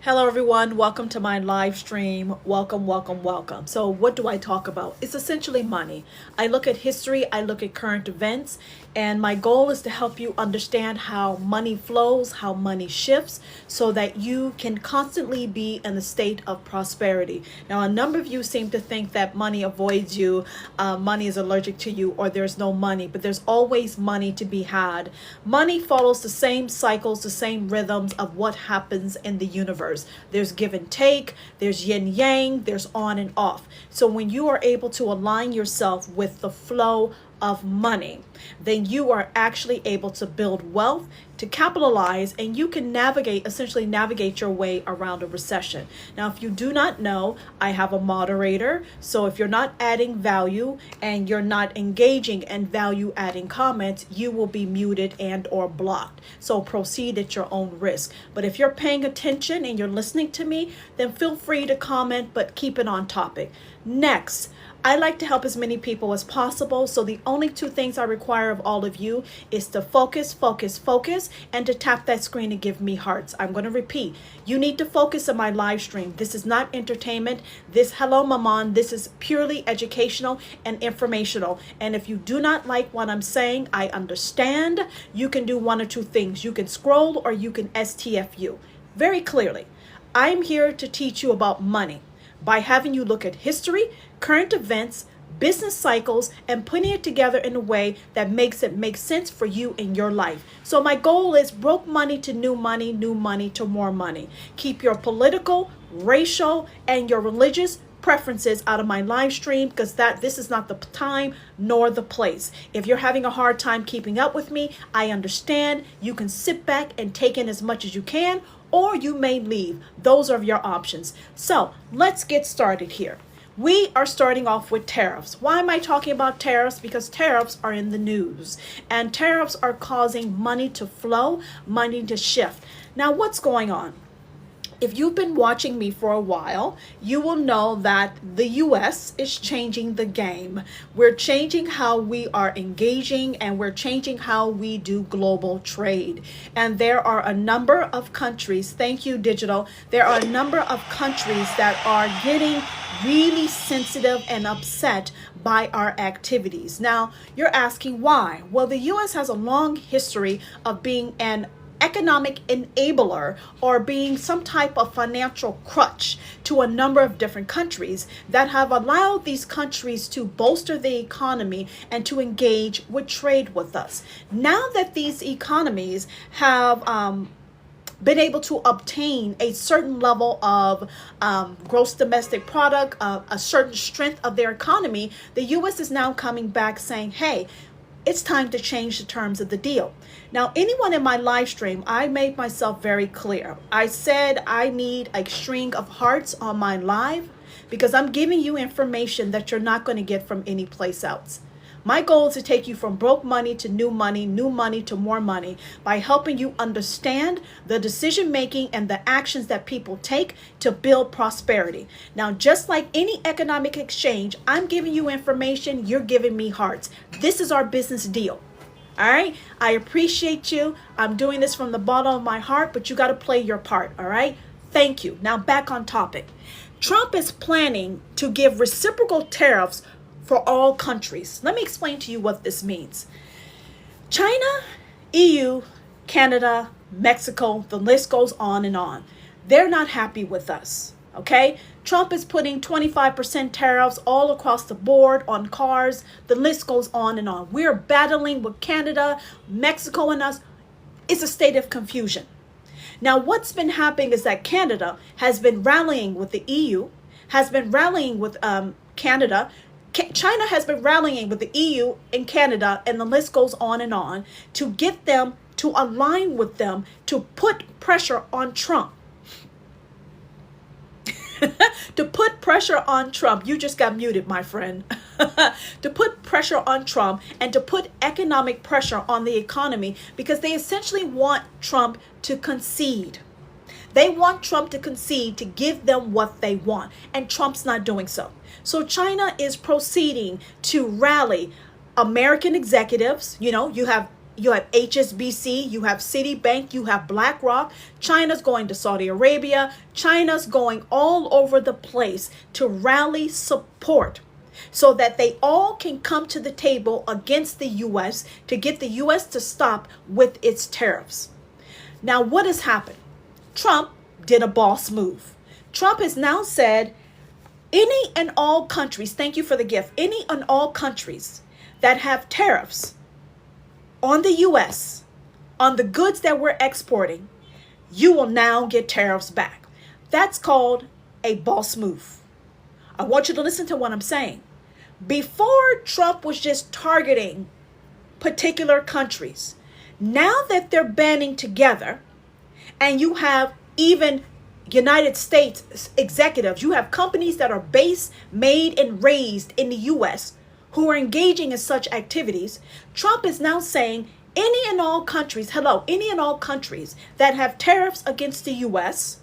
Hello everyone, welcome to my live stream. Welcome, welcome, welcome. So what do I talk about? It's essentially money. I look at history, I look at current events, and my goal is to help you understand how money flows, how money shifts, so that you can constantly be in a state of prosperity. Now, a number of you seem to think that money avoids you, money is allergic to you, or there's no money, but there's always money to be had. Money follows the same cycles, the same rhythms of what happens in the universe. There's give and take, there's yin yang, there's on and off. So when you are able to align yourself with the flow of money, then you are actually able to build wealth, to capitalize, and you can essentially navigate your way around a recession. Now, if you do not know, I have a moderator. So if you're not adding value and you're not engaging in value adding comments, you will be muted and or blocked. So proceed at your own risk. But if you're paying attention and you're listening to me, then feel free to comment, but keep it on topic. Next, I like to help as many people as possible. So the only two things I require of all of you is to focus, focus, focus, and to tap that screen and give me hearts. I'm going to repeat. You need to focus on my live stream. This is not entertainment. Hello, Maman. This is purely educational and informational. And if you do not like what I'm saying, I understand. You can do one or two things. You can scroll or you can STFU. Very clearly, I'm here to teach you about money by having you look at history, current events, business cycles, and putting it together in a way that makes it make sense for you in your life. So my goal is broke money to new money to more money. Keep your political, racial, and your religious preferences out of my live stream, because this is not the time nor the place. If you're having a hard time keeping up with me, I understand. You can sit back and take in as much as you can, or you may leave. Those are your options. So let's get started here. We are starting off with tariffs. Why am I talking about tariffs? Because tariffs are in the news, and tariffs are causing money to flow, money to shift. Now, what's going on? If you've been watching me for a while, you will know that the US is changing the game. We're changing how we are engaging, and we're changing how we do global trade. And there are a number of countries, thank you, Digital, there are a number of countries that are getting really sensitive and upset by our activities. Now, you're asking why? Well, the US has a long history of being an economic enabler, or being some type of financial crutch to a number of different countries that have allowed these countries to bolster the economy and to engage with trade with us. Now that these economies have been able to obtain a certain level of gross domestic product, a certain strength of their economy, the US is now coming back saying, hey, it's time to change the terms of the deal. Now, anyone in my live stream, I made myself very clear. I said I need a string of hearts on my live because I'm giving you information that you're not going to get from any place else. My goal is to take you from broke money to new money to more money by helping you understand the decision making and the actions that people take to build prosperity. Now, just like any economic exchange, I'm giving you information, you're giving me hearts. This is our business deal. All right. I appreciate you. I'm doing this from the bottom of my heart, but you got to play your part. All right. Thank you. Now back on topic. Trump is planning to give reciprocal tariffs for all countries. Let me explain to you what this means. China, EU, Canada, Mexico, the list goes on and on. They're not happy with us. Okay? Trump is putting 25% tariffs all across the board on cars. The list goes on and on. We're battling with Canada, Mexico, and us. It's a state of confusion. Now, what's been happening is that Canada has been rallying with the EU, has been rallying with Canada. China has been rallying with the EU and Canada, and the list goes on and on, to get them to align with them to put pressure on Trump. To put pressure on Trump. You just got muted, my friend. To put pressure on Trump and to put economic pressure on the economy, because they essentially want Trump to concede. They want Trump to concede, to give them what they want, and Trump's not doing so. So China is proceeding to rally American executives. You know, you have you have HSBC, you have Citibank, you have BlackRock. China's going to Saudi Arabia. China's going all over the place to rally support so that they all can come to the table against the U.S. to get the U.S. to stop with its tariffs. Now, what has happened? Trump did a boss move. Trump has now said, any and all countries, thank you for the gift, any and all countries that have tariffs on the U.S., on the goods that we're exporting, you will now get tariffs back. That's called a boss move. I want you to listen to what I'm saying. Before, Trump was just targeting particular countries. Now that they're banding together, and you have even United States executives, you have companies that are based, made, and raised in the U.S. who are engaging in such activities, Trump is now saying any and all countries that have tariffs against the U.S.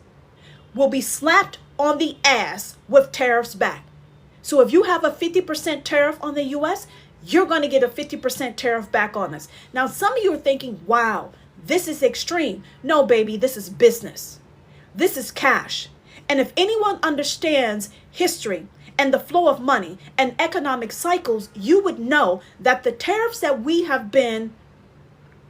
will be slapped on the ass with tariffs back. So if you have a 50% tariff on the U.S., you're going to get a 50% tariff back on us. Now, some of you are thinking, wow, this is extreme. No, baby, this is business. This is cash. And if anyone understands history and the flow of money and economic cycles, you would know that the tariffs that we have been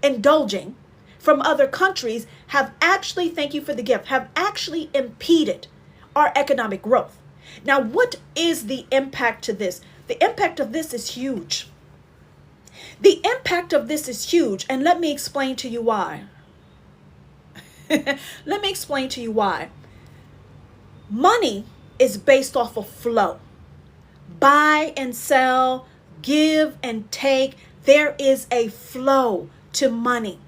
indulging from other countries have actually, thank you for the gift, have actually impeded our economic growth. Now, what is the impact to this? The impact of this is huge. The impact of this is huge, and let me explain to you why. Let me explain to you why. Money is based off of flow. Buy and sell, give and take. There is a flow to money.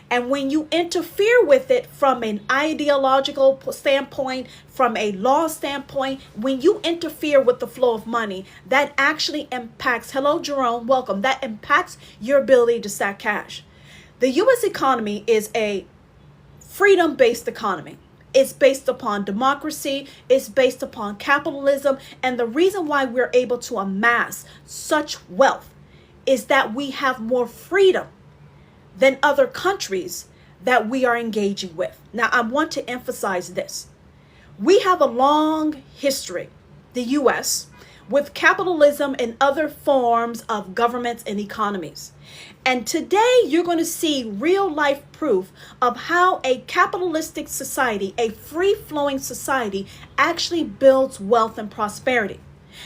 And when you interfere with it from an ideological standpoint, from a law standpoint, when you interfere with the flow of money, that actually impacts, hello Jerome, welcome, that impacts your ability to stack cash. The U.S. economy is a freedom-based economy. It's based upon democracy. It's based upon capitalism. And the reason why we're able to amass such wealth is that we have more freedom than other countries that we are engaging with. Now, I want to emphasize this. We have a long history, the U.S., with capitalism and other forms of governments and economies. And today you're going to see real life proof of how a capitalistic society, a free-flowing society, actually builds wealth and prosperity.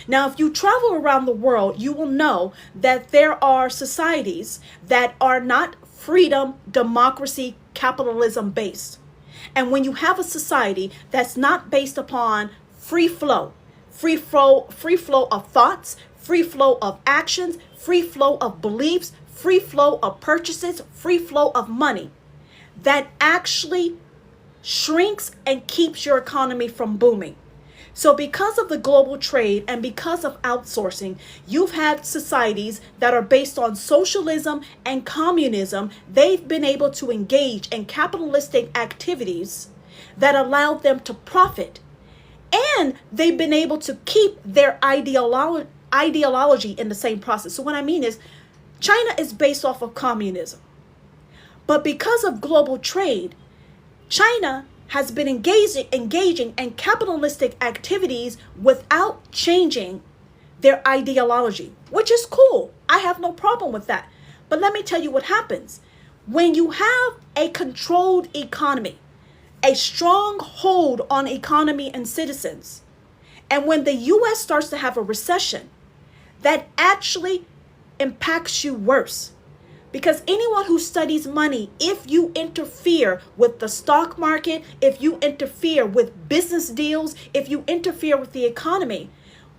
Now, if you travel around the world, you will know that there are societies that are not freedom, democracy, capitalism based. And when you have a society that's not based upon free flow of thoughts, free flow of actions, free flow of beliefs, free flow of purchases, free flow of money, that actually shrinks and keeps your economy from booming. So because of the global trade and because of outsourcing, you've had societies that are based on socialism and communism. They've been able to engage in capitalistic activities that allowed them to profit. And they've been able to keep their ideology in the same process. So what I mean is, China is based off of communism. But because of global trade, China has been engaging in capitalistic activities without changing their ideology, which is cool. I have no problem with that. But let me tell you what happens. When you have a controlled economy, a strong hold on economy and citizens, and when the U.S. starts to have a recession, that actually impacts you worse. Because anyone who studies money, if you interfere with the stock market, if you interfere with business deals, if you interfere with the economy,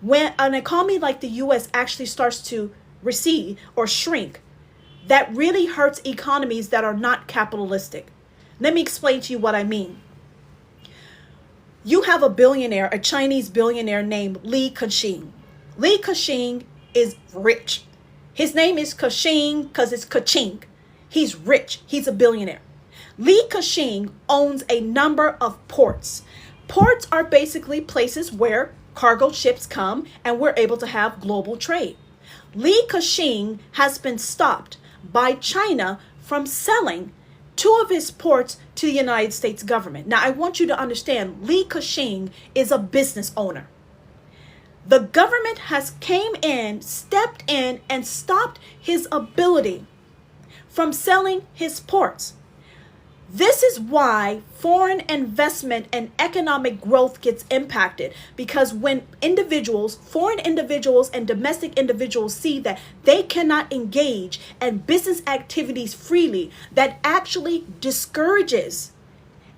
when an economy like the U.S. actually starts to recede or shrink, that really hurts economies that are not capitalistic. Let me explain to you what I mean. You have a billionaire, a Chinese billionaire named Li Ka-shing. Li Ka-shing is rich. His name is Ka-shing because it's Ka-ching. He's rich. He's a billionaire. Li Ka-shing owns a number of ports. Ports are basically places where cargo ships come and we're able to have global trade. Li Ka-shing has been stopped by China from selling two of his ports to the United States government. Now, I want you to understand, Li Ka-shing is a business owner. The government has came in, stepped in, and stopped his ability from selling his ports. This is why foreign investment and economic growth gets impacted, because when individuals, foreign individuals and domestic individuals see that they cannot engage in business activities freely, that actually discourages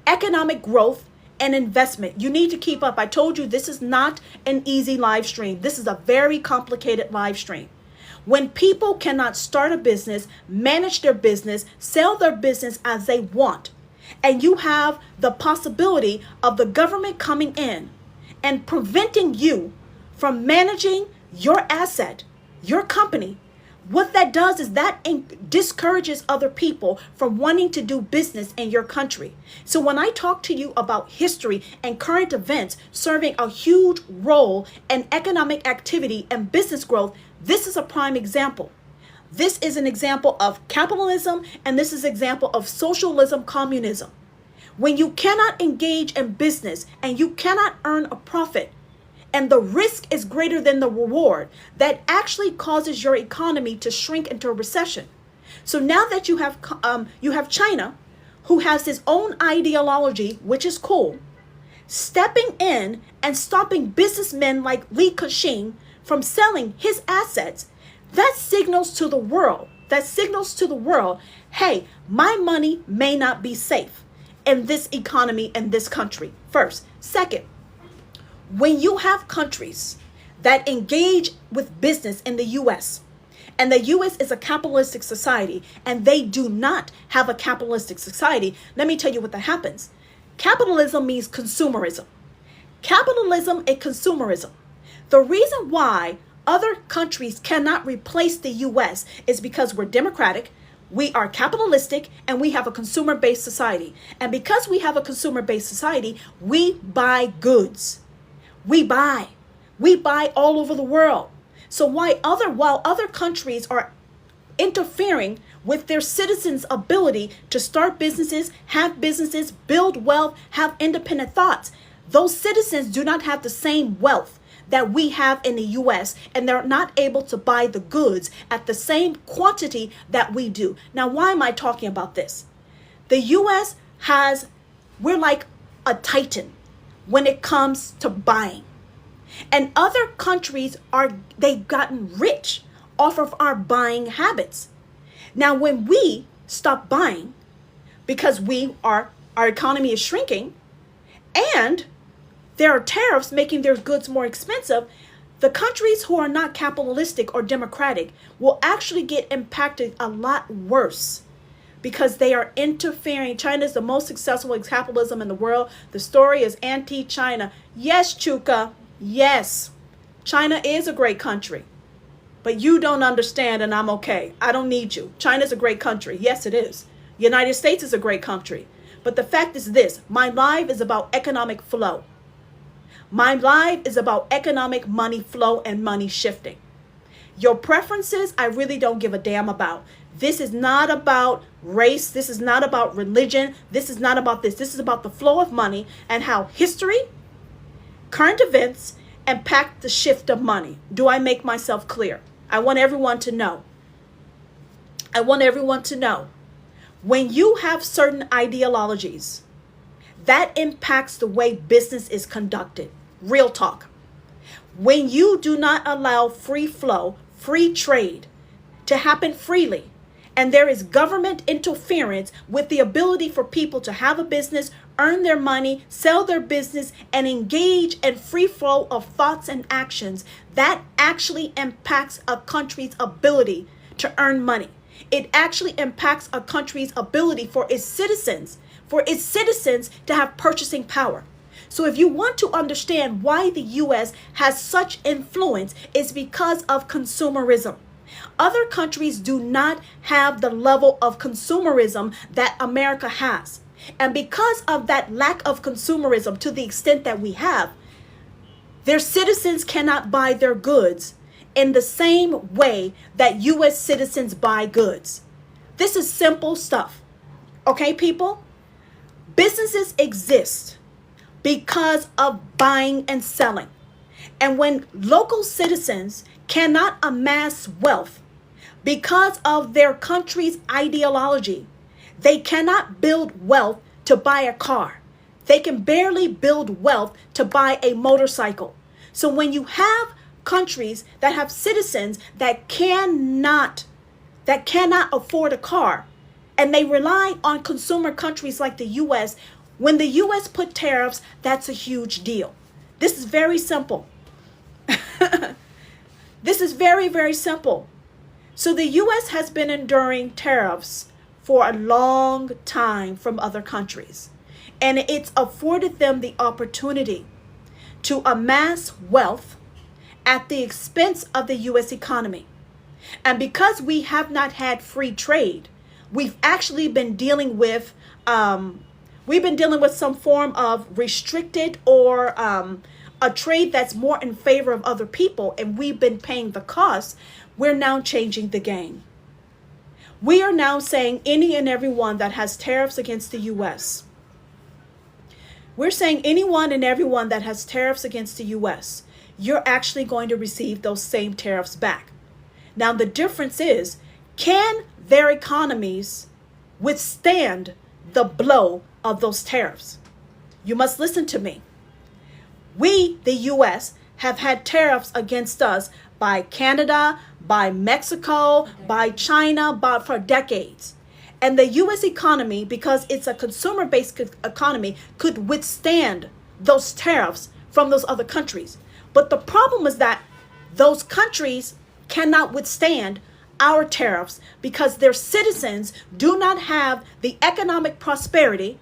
economic growth and investment. You need to keep up. I told you this is not an easy live stream. This is a very complicated live stream. When people cannot start a business, manage their business, sell their business as they want, and you have the possibility of the government coming in and preventing you from managing your asset, your company, what that does is that discourages other people from wanting to do business in your country. So when I talk to you about history and current events serving a huge role in economic activity and business growth, this is a prime example. This is an example of capitalism, and this is an example of socialism, communism. When you cannot engage in business and you cannot earn a profit, and the risk is greater than the reward, that actually causes your economy to shrink into a recession. So now that you have China, who has its own ideology, which is cool, stepping in and stopping businessmen like Li Ka-shing from selling his assets, that signals to the world, hey, my money may not be safe in this economy and this country. First. Second, when you have countries that engage with business in the U.S., and the U.S. is a capitalistic society, and they do not have a capitalistic society, let me tell you what that happens. Capitalism means consumerism. Capitalism and consumerism. The reason why other countries cannot replace the U.S. is because we're democratic, we are capitalistic, and we have a consumer-based society. And because we have a consumer-based society, we buy goods. We buy all over the world. So while other countries are interfering with their citizens' ability to start businesses, have businesses, build wealth, have independent thoughts, those citizens do not have the same wealth that we have in the U.S., and they're not able to buy the goods at the same quantity that we do. Now, why am I talking about this? The U.S. we're like a titan when it comes to buying. And other countries they've gotten rich off of our buying habits. Now, when we stop buying because our economy is shrinking and there are tariffs making their goods more expensive, the countries who are not capitalistic or democratic will actually get impacted a lot worse, because they are interfering. China is the most successful in capitalism in the world. The story is anti-China. Yes, Chuka. Yes. China is a great country. But you don't understand, and I'm okay. I don't need you. China's a great country. Yes, it is. United States is a great country. But the fact is this. My life is about economic flow. My life is about economic money flow and money shifting. Your preferences, I really don't give a damn about. This is not about race. This is not about religion. This is not about this. This is about the flow of money and how history, current events, impact the shift of money. Do I make myself clear? I want everyone to know. When you have certain ideologies, that impacts the way business is conducted. Real talk. When you do not allow free flow, free trade to happen freely, and there is government interference with the ability for people to have a business, earn their money, sell their business, and engage in free flow of thoughts and actions, that actually impacts a country's ability to earn money. It actually impacts a country's ability for its citizens to have purchasing power. So if you want to understand why the U.S. has such influence, it's because of consumerism. Other countries do not have the level of consumerism that America has. And because of that lack of consumerism, to the extent that we have, their citizens cannot buy their goods in the same way that U.S. citizens buy goods. This is simple stuff. Okay, people? Businesses exist because of buying and selling. And when local citizens cannot amass wealth because of their country's ideology, they cannot build wealth to buy a car. They can barely build wealth to buy a motorcycle. So when you have countries that have citizens that cannot afford a car, and they rely on consumer countries like the US, when the US put tariffs, that's a huge deal. This is very simple. This is very, very simple. So the US has been enduring tariffs for a long time from other countries. And it's afforded them the opportunity to amass wealth at the expense of the US economy. And because we have not had free trade, we've actually been dealing with some form of restricted or a trade that's more in favor of other people, and we've been paying the cost. We're now changing the game. We are now saying any and everyone that has tariffs against the US, we're saying anyone and everyone that has tariffs against the US, you're actually going to receive those same tariffs back. Now, the difference is, can their economies withstand the blow of those tariffs? You must listen to me. We, the US, have had tariffs against us by Canada, by Mexico, by China, for decades. And the US economy, because it's a consumer-based economy, could withstand those tariffs from those other countries. But the problem is that those countries cannot withstand our tariffs because their citizens do not have the economic prosperity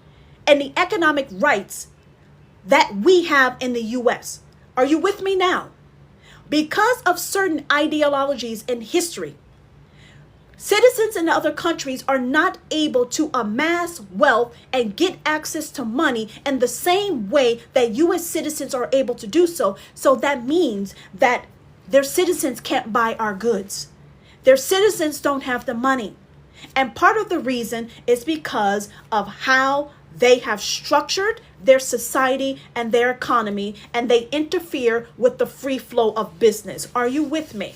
and the economic rights that we have in the US. Are you with me now? Because of certain ideologies in history, citizens in other countries are not able to amass wealth and get access to money in the same way that US citizens are able to do so. So that means that their citizens can't buy our goods. Their citizens don't have the money. And part of the reason is because of how they have structured their society and their economy, and they interfere with the free flow of business. Are you with me?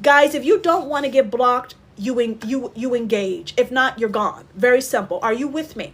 Guys, if you don't want to get blocked, you engage. If not, you're gone. Very simple. Are you with me?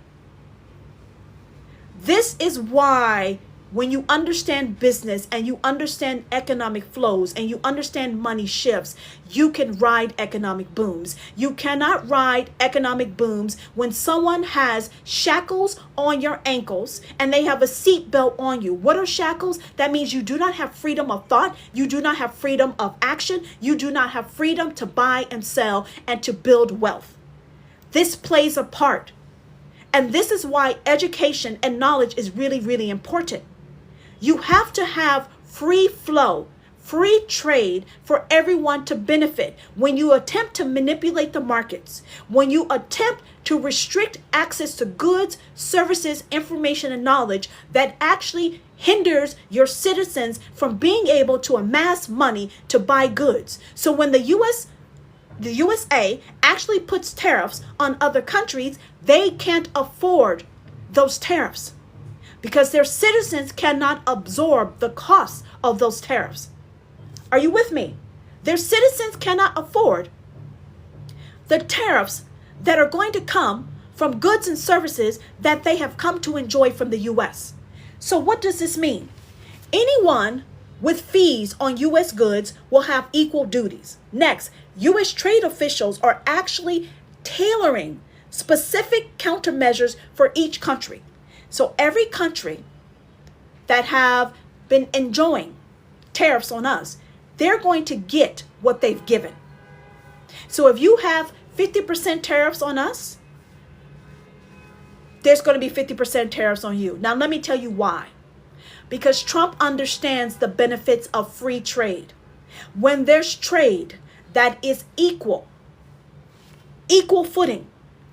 This is why when you understand business and you understand economic flows and you understand money shifts, you can ride economic booms. You cannot ride economic booms when someone has shackles on your ankles and they have a seat belt on you. What are shackles? That means you do not have freedom of thought. You do not have freedom of action. You do not have freedom to buy and sell and to build wealth. This plays a part. And this is why education and knowledge is really, really important. You have to have free flow, free trade for everyone to benefit. When you attempt to manipulate the markets, when you attempt to restrict access to goods, services, information, and knowledge, that actually hinders your citizens from being able to amass money to buy goods. So when the USA actually puts tariffs on other countries, they can't afford those tariffs, because their citizens cannot absorb the cost of those tariffs. Are you with me? Their citizens cannot afford the tariffs that are going to come from goods and services that they have come to enjoy from the US. So what does this mean? Anyone with fees on US goods will have equal duties. Next, US trade officials are actually tailoring specific countermeasures for each country. So every country that have been enjoying tariffs on us, they're going to get what they've given. So if you have 50% tariffs on us, there's going to be 50% tariffs on you. Now, let me tell you why. Because Trump understands the benefits of free trade. When there's trade that is equal footing,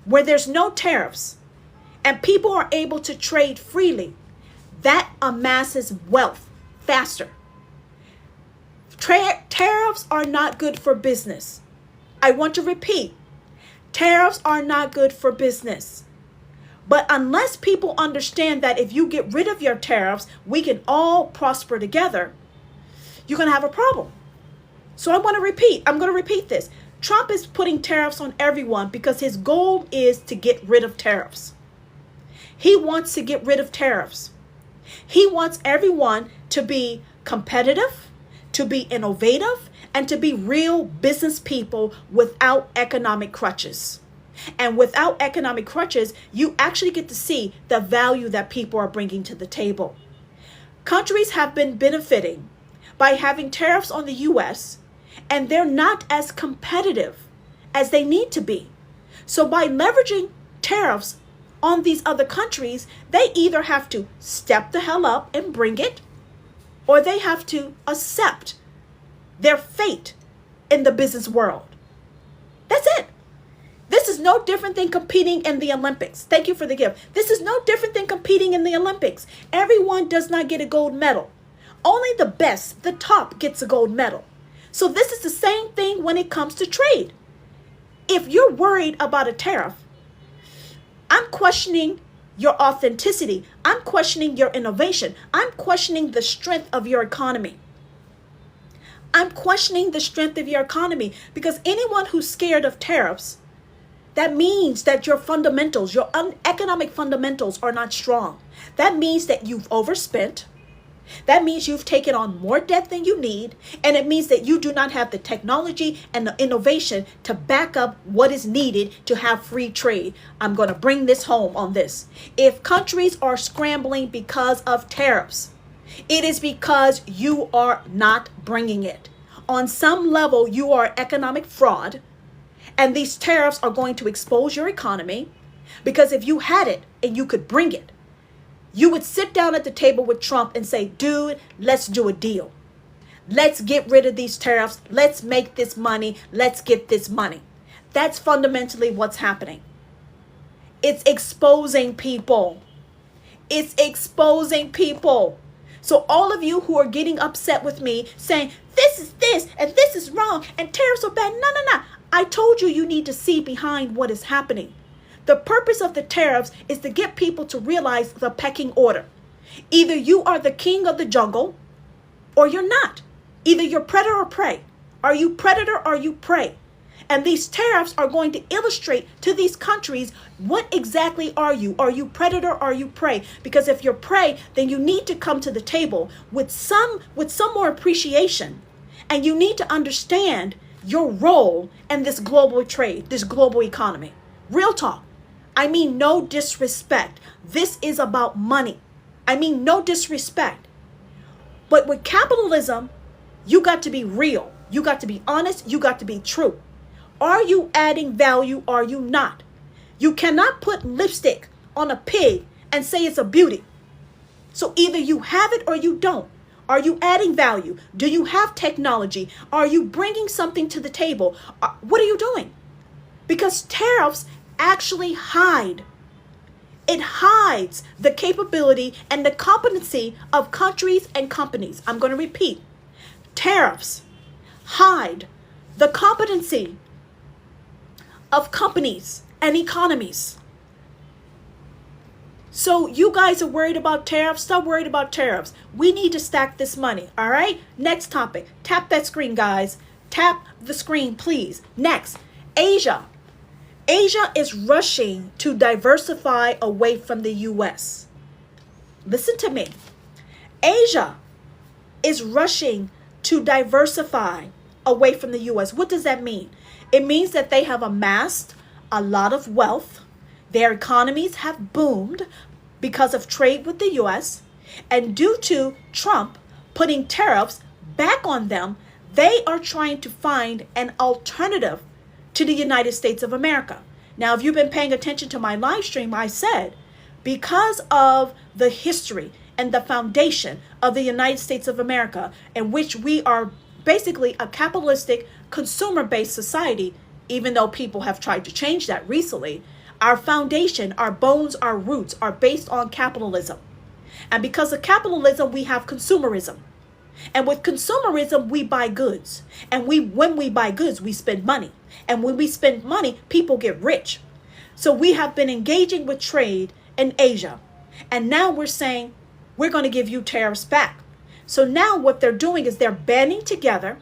where there's no tariffs, and people are able to trade freely, that amasses wealth faster. Tariffs are not good for business. I want to repeat, tariffs are not good for business. But unless people understand that if you get rid of your tariffs, we can all prosper together, you're going to have a problem. So I'm going to repeat this. Trump is putting tariffs on everyone because his goal is to get rid of tariffs. He wants to get rid of tariffs. He wants everyone to be competitive, to be innovative, and to be real business people without economic crutches. And without economic crutches, you actually get to see the value that people are bringing to the table. Countries have been benefiting by having tariffs on the U.S., and they're not as competitive as they need to be. So by leveraging tariffs on these other countries, they either have to step the hell up and bring it, or they have to accept their fate in the business world. That's it. This is no different than competing in the Olympics. Thank you for the gift. This is no different than competing in the Olympics. Everyone does not get a gold medal. Only the best, the top, gets a gold medal. So this is the same thing when it comes to trade. If you're worried about a tariff, I'm questioning your authenticity. I'm questioning your innovation. I'm questioning the strength of your economy. I'm questioning the strength of your economy because anyone who's scared of tariffs, that means that your fundamentals, your economic fundamentals are not strong. That means that you've overspent. That means you've taken on more debt than you need. And it means that you do not have the technology and the innovation to back up what is needed to have free trade. I'm going to bring this home on this. If countries are scrambling because of tariffs, it is because you are not bringing it. On some level, you are economic fraud. And these tariffs are going to expose your economy, because if you had it and you could bring it, you would sit down at the table with Trump and say, dude, let's do a deal. Let's get rid of these tariffs. Let's make this money. Let's get this money. That's fundamentally what's happening. It's exposing people. It's exposing people. So all of you who are getting upset with me saying, this is this and this is wrong and tariffs are bad. No. I told you you need to see behind what is happening. The purpose of the tariffs is to get people to realize the pecking order. Either you are the king of the jungle or you're not. Either you're predator or prey. Are you predator or are you prey? And these tariffs are going to illustrate to these countries, what exactly are you? Are you predator or are you prey? Because if you're prey, then you need to come to the table with some more appreciation. And you need to understand your role in this global trade, this global economy. Real talk. I mean, no disrespect. This is about money. I mean, no disrespect. But with capitalism, you got to be real. You got to be honest. You got to be true. Are you adding value? Are you not? You cannot put lipstick on a pig and say it's a beauty. So either you have it or you don't. Are you adding value? Do you have technology? Are you bringing something to the table? What are you doing? Because tariffs actually hide. It hides the capability and the competency of countries and companies. I'm going to repeat. Tariffs hide the competency of companies and economies. So you guys are worried about tariffs? Stop worried about tariffs. We need to stack this money, all right? Next topic. Tap that screen, guys. Tap the screen, please. Next, Asia. Asia is rushing to diversify away from the U.S. Listen to me. Asia is rushing to diversify away from the U.S. What does that mean? It means that they have amassed a lot of wealth. Their economies have boomed because of trade with the U.S. And due to Trump putting tariffs back on them, they are trying to find an alternative to the United States of America. Now, if you've been paying attention to my live stream, I said, because of the history and the foundation of the United States of America, in which we are basically a capitalistic, consumer-based society, even though people have tried to change that recently, our foundation, our bones, our roots are based on capitalism. And because of capitalism, we have consumerism. And with consumerism, we buy goods. And when we buy goods, we spend money. And when we spend money, people get rich. So we have been engaging with trade in Asia. And now we're saying, we're going to give you tariffs back. So now what they're doing is they're banding together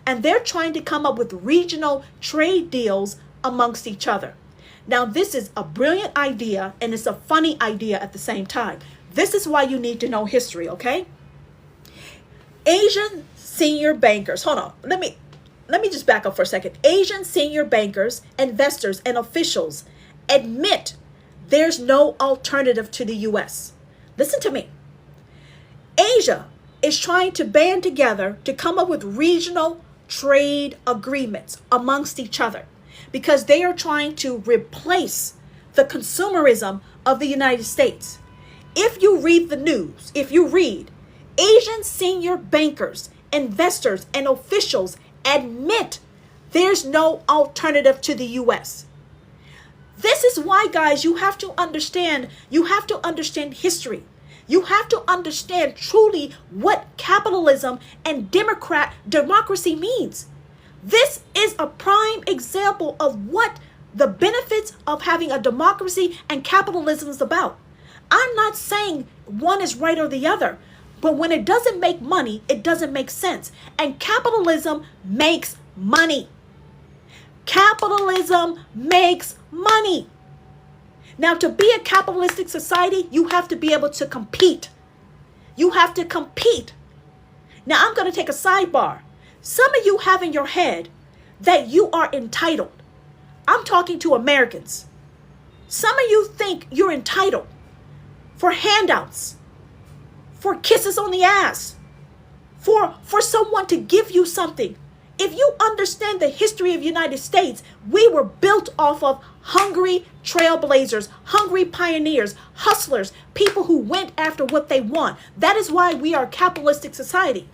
and they're trying to come up with regional trade deals amongst each other. Now, this is a brilliant idea and it's a funny idea at the same time. This is why you need to know history, okay? Asian senior bankers, hold on, let me just back up for a second. Asian senior bankers, investors, and officials admit there's no alternative to the U.S. Listen to me. Asia is trying to band together to come up with regional trade agreements amongst each other because they are trying to replace the consumerism of the United States. If you read the news, if you read, Asian senior bankers, investors, and officials admit there's no alternative to the U.S. This is why, guys, you have to understand history. You have to understand truly what capitalism and democracy means. This is a prime example of what the benefits of having a democracy and capitalism is about. I'm not saying one is right or the other, but when it doesn't make money, it doesn't make sense. And capitalism makes money. Capitalism makes money. Now, to be a capitalistic society, you have to be able to compete. You have to compete. Now, I'm going to take a sidebar. Some of you have in your head that you are entitled. I'm talking to Americans. Some of you think you're entitled for handouts, for kisses on the ass, for someone to give you something. If you understand the history of the United States, we were built off of hungry trailblazers, hungry pioneers, hustlers, people who went after what they want. That is why we are a capitalistic society.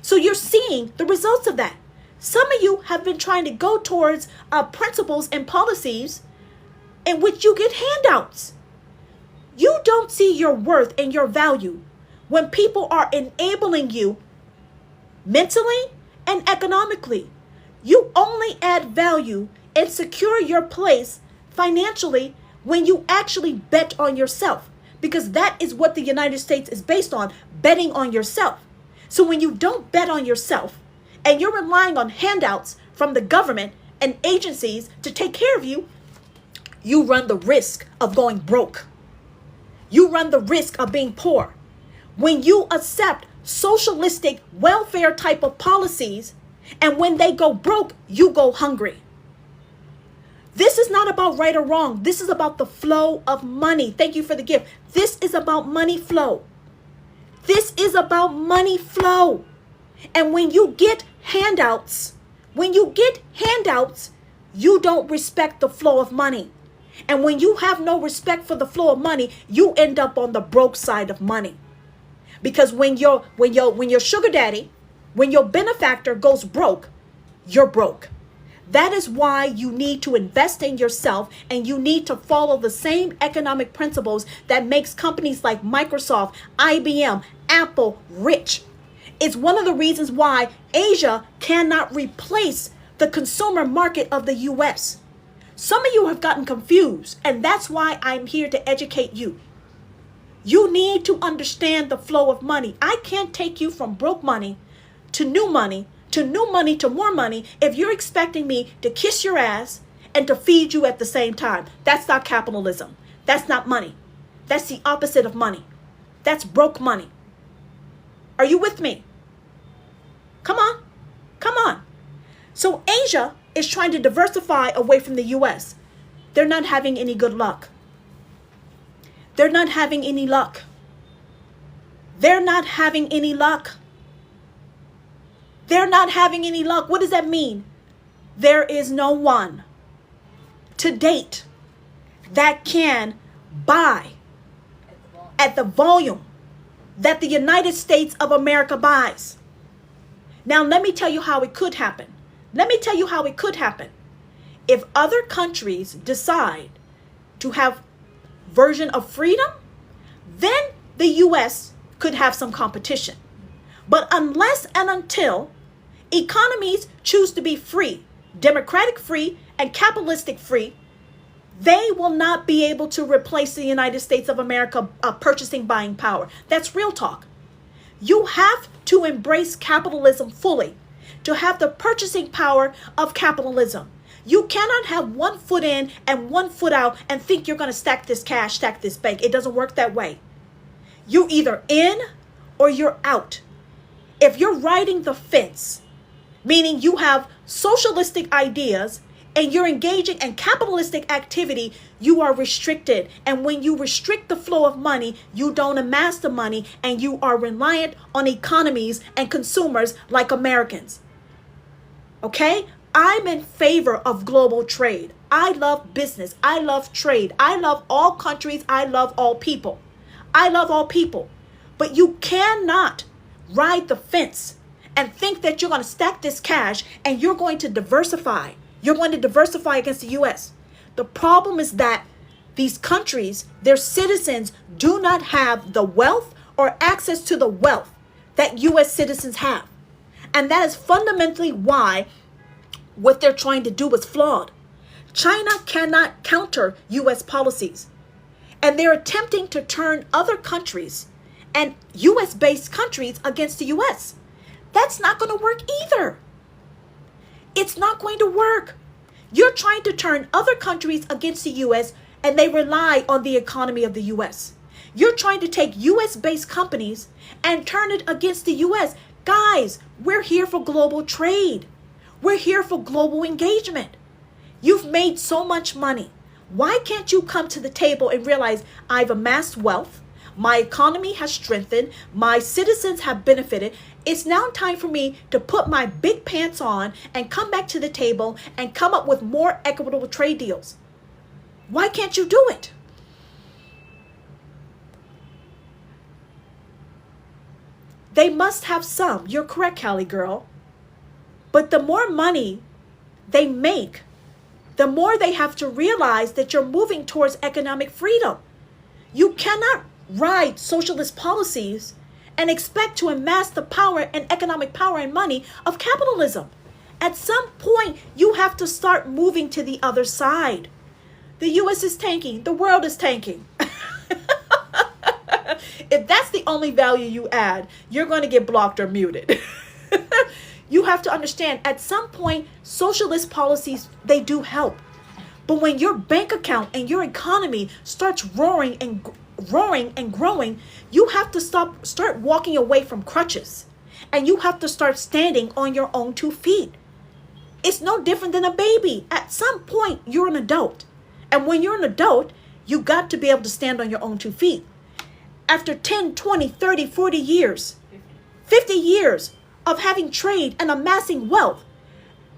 So you're seeing the results of that. Some of you have been trying to go towards principles and policies in which you get handouts. You don't see your worth and your value when people are enabling you mentally and economically. You only add value and secure your place financially when you actually bet on yourself, because that is what the United States is based on, betting on yourself. So when you don't bet on yourself and you're relying on handouts from the government and agencies to take care of you, you run the risk of going broke. You run the risk of being poor. When you accept socialistic welfare type of policies, and when they go broke, you go hungry. This is not about right or wrong. This is about the flow of money. Thank you for the gift. This is about money flow. This is about money flow. And when you get handouts, you don't respect the flow of money. And when you have no respect for the flow of money, you end up on the broke side of money. Because when your sugar daddy, when your benefactor goes broke, you're broke. That is why you need to invest in yourself, and you need to follow the same economic principles that makes companies like Microsoft, IBM, Apple rich. It's one of the reasons why Asia cannot replace the consumer market of the US. Some of you have gotten confused, and that's why I'm here to educate you. You need to understand the flow of money. I can't take you from broke money to new money, to more money, if you're expecting me to kiss your ass and to feed you at the same time. That's not capitalism. That's not money. That's the opposite of money. That's broke money. Are you with me? Come on. Come on. So Asia is trying to diversify away from the US. They're not having any good luck. They're not having any luck. They're not having any luck. They're not having any luck. What does that mean? There is no one to date that can buy at the volume that the United States of America buys. Now, let me tell you how it could happen. Let me tell you how it could happen. If other countries decide to have version of freedom, then the U.S. could have some competition. But unless and until economies choose to be free, democratic free, and capitalistic free, they will not be able to replace the United States of America purchasing buying power. That's real talk. You have to embrace capitalism fully to have the purchasing power of capitalism. You cannot have one foot in and one foot out and think you're going to stack this cash, stack this bank. It doesn't work that way. You're either in or you're out. If you're riding the fence, meaning you have socialistic ideas and you're engaging in capitalistic activity, you are restricted. And when you restrict the flow of money, you don't amass the money, and you are reliant on economies and consumers like Americans. Okay? I'm in favor of global trade. I love business. I love trade. I love all countries. I love all people. I love all people. But you cannot ride the fence and think that you're going to stack this cash and you're going to diversify. You're going to diversify against the U.S. The problem is that these countries, their citizens do not have the wealth or access to the wealth that U.S. citizens have. And that is fundamentally why what they're trying to do is flawed. China cannot counter U.S. policies. And they're attempting to turn other countries and U.S.-based countries against the U.S. That's not going to work either. It's not going to work. You're trying to turn other countries against the U.S. and they rely on the economy of the U.S. You're trying to take U.S.-based companies and turn it against the U.S. Guys, we're here for global trade. We're here for global engagement. You've made so much money. Why can't you come to the table and realize I've amassed wealth? My economy has strengthened. My citizens have benefited. It's now time for me to put my big pants on and come back to the table and come up with more equitable trade deals. Why can't you do it? They must have some. You're correct, Callie girl. But the more money they make, the more they have to realize that you're moving towards economic freedom. You cannot ride socialist policies and expect to amass the power and economic power and money of capitalism. At some point, you have to start moving to the other side. The U.S. is tanking. The world is tanking. If that's the only value you add, you're going to get blocked or muted. You have to understand, at some point, socialist policies, they do help. But when your bank account and your economy starts roaring and growing, you have to start walking away from crutches. And you have to start standing on your own 2 feet. It's no different than a baby. At some point, you're an adult. And when you're an adult, you got to be able to stand on your own 2 feet. After 10, 20, 30, 40 years, 50 years of having trade and amassing wealth,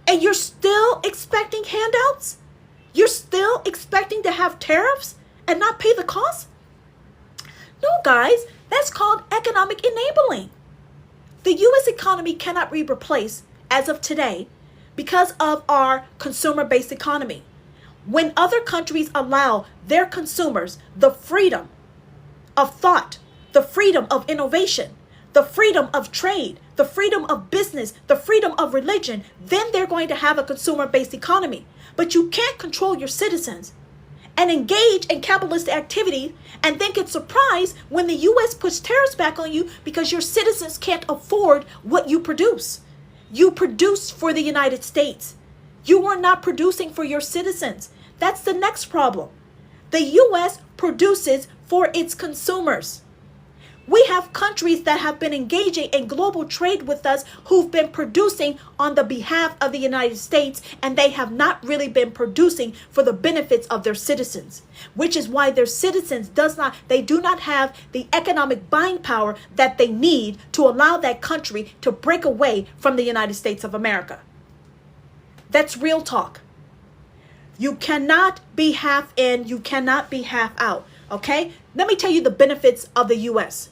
and you're still expecting handouts? You're still expecting to have tariffs and not pay the cost? No, guys, that's called economic enabling. The U.S. economy cannot be replaced as of today because of our consumer-based economy. When other countries allow their consumers the freedom of thought, the freedom of innovation, the freedom of trade, the freedom of business, the freedom of religion, then they're going to have a consumer-based economy. But you can't control your citizens and engage in capitalist activity and then get surprised when the U.S. puts tariffs back on you because your citizens can't afford what you produce. You produce for the United States. You are not producing for your citizens. That's the next problem. The U.S. produces for its consumers. We have countries that have been engaging in global trade with us who've been producing on the behalf of the United States, and they have not really been producing for the benefits of their citizens, which is why their citizens do not have the economic buying power that they need to allow that country to break away from the United States of America. That's real talk. You cannot be half in, you cannot be half out, okay? Let me tell you the benefits of the U.S.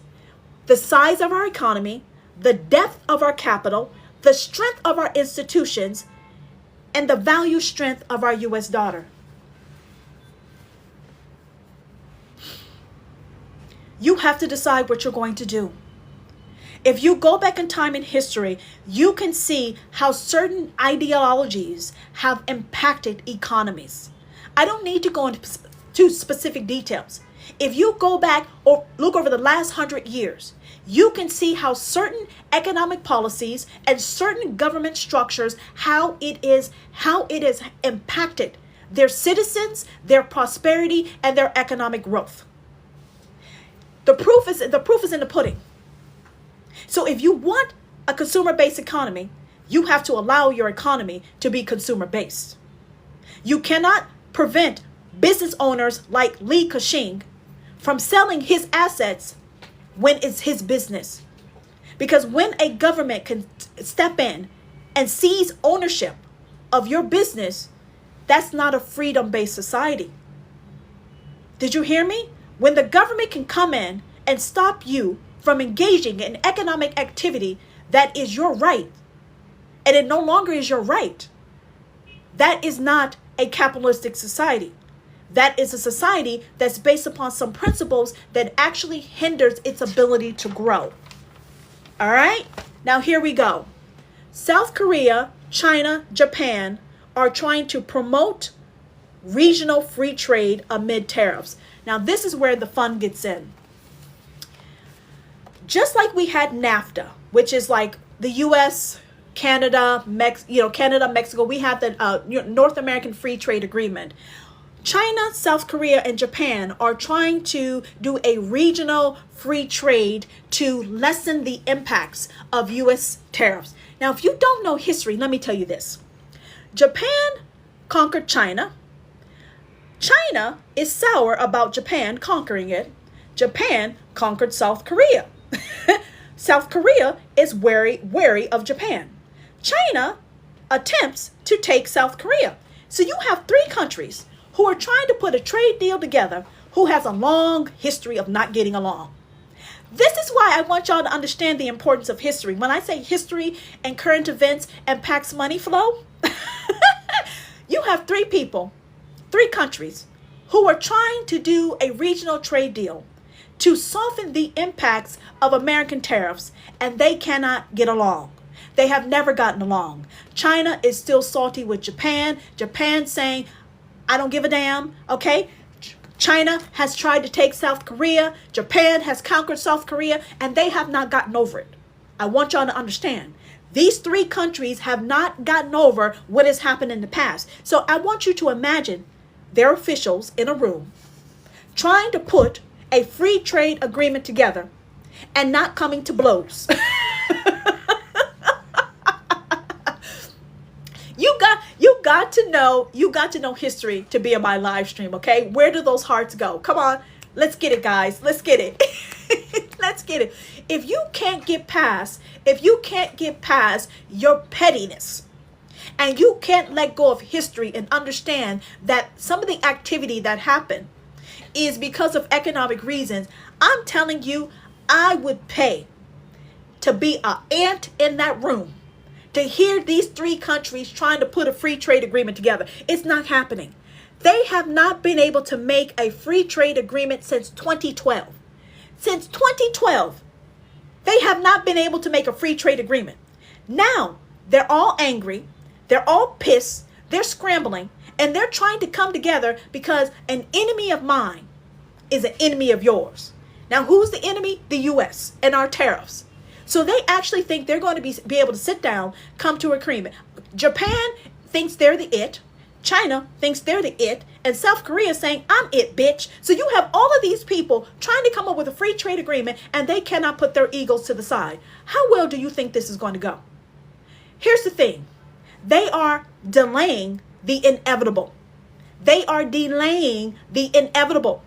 The size of our economy, the depth of our capital, the strength of our institutions, and the value strength of our U.S. dollar. You have to decide what you're going to do. If you go back in time in history, you can see how certain ideologies have impacted economies. I don't need to go into specific details. If you go back or look over the last 100 years, you can see how certain economic policies and certain government structures, how it has impacted their citizens, their prosperity, and their economic growth. The proof is in the pudding. So if you want a consumer-based economy, you have to allow your economy to be consumer-based. You cannot prevent business owners like Li Ka-shing from selling his assets when it's his business. Because when a government can step in and seize ownership of your business, that's not a freedom-based society. Did you hear me? When the government can come in and stop you from engaging in economic activity that is your right, and it no longer is your right, that is not a capitalistic society. That is a society that's based upon some principles that actually hinders its ability to grow. All right? Now here we go. South Korea, China, Japan are trying to promote regional free trade amid tariffs. Now this is where the fun gets in. Just like we had NAFTA, which is like the U.S., Canada, Mexico, we have the North American Free Trade Agreement. China, South Korea, and Japan are trying to do a regional free trade to lessen the impacts of U.S. tariffs. Now, if you don't know history, let me tell you this. Japan conquered China. China is sour about Japan conquering it. Japan conquered South Korea. South Korea is wary of Japan. China attempts to take South Korea. So you have three countries who are trying to put a trade deal together who has a long history of not getting along. This is why I want y'all to understand the importance of history. When I say history and current events impacts money flow, you have three countries who are trying to do a regional trade deal to soften the impacts of American tariffs, and they cannot get along. They have never gotten along. China is still salty with Japan. Japan saying, I don't give a damn, okay? China has tried to take South Korea. Japan has conquered South Korea, and they have not gotten over it. I want y'all to understand. These three countries have not gotten over what has happened in the past. So I want you to imagine their officials in a room trying to put a free trade agreement together and not coming to blows. You got to know history to be in my live stream, okay? Where do those hearts go? Come on, let's get it, guys. Let's get it. Let's get it. If you can't get past your pettiness, and you can't let go of history and understand that some of the activity that happened is because of economic reasons, I'm telling you, I would pay to be an ant in that room to hear these three countries trying to put a free trade agreement together. It's not happening. They have not been able to make a free trade agreement since 2012. Since 2012, they have not been able to make a free trade agreement. Now, they're all angry. They're all pissed. They're scrambling. And they're trying to come together because an enemy of mine is an enemy of yours. Now, who's the enemy? The U.S. and our tariffs. So they actually think they're going to be able to sit down, come to agreement. Japan thinks they're the it. China thinks they're the it. And South Korea is saying, I'm it, bitch. So you have all of these people trying to come up with a free trade agreement, and they cannot put their egos to the side. How well do you think this is going to go? Here's the thing. They are delaying the inevitable. They are delaying the inevitable.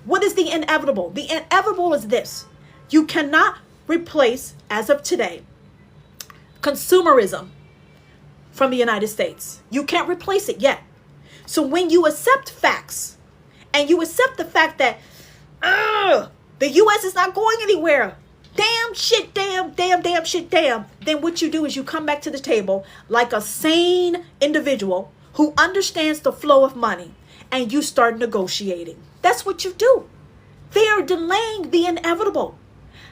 What is the inevitable? The inevitable is this. You cannot replace, as of today, consumerism from the United States. You can't replace it yet. So when you accept facts and you accept the fact that the U.S. is not going anywhere, damn shit, damn shit, damn, then what you do is you come back to the table like a sane individual who understands the flow of money, and you start negotiating. That's what you do. They are delaying the inevitable.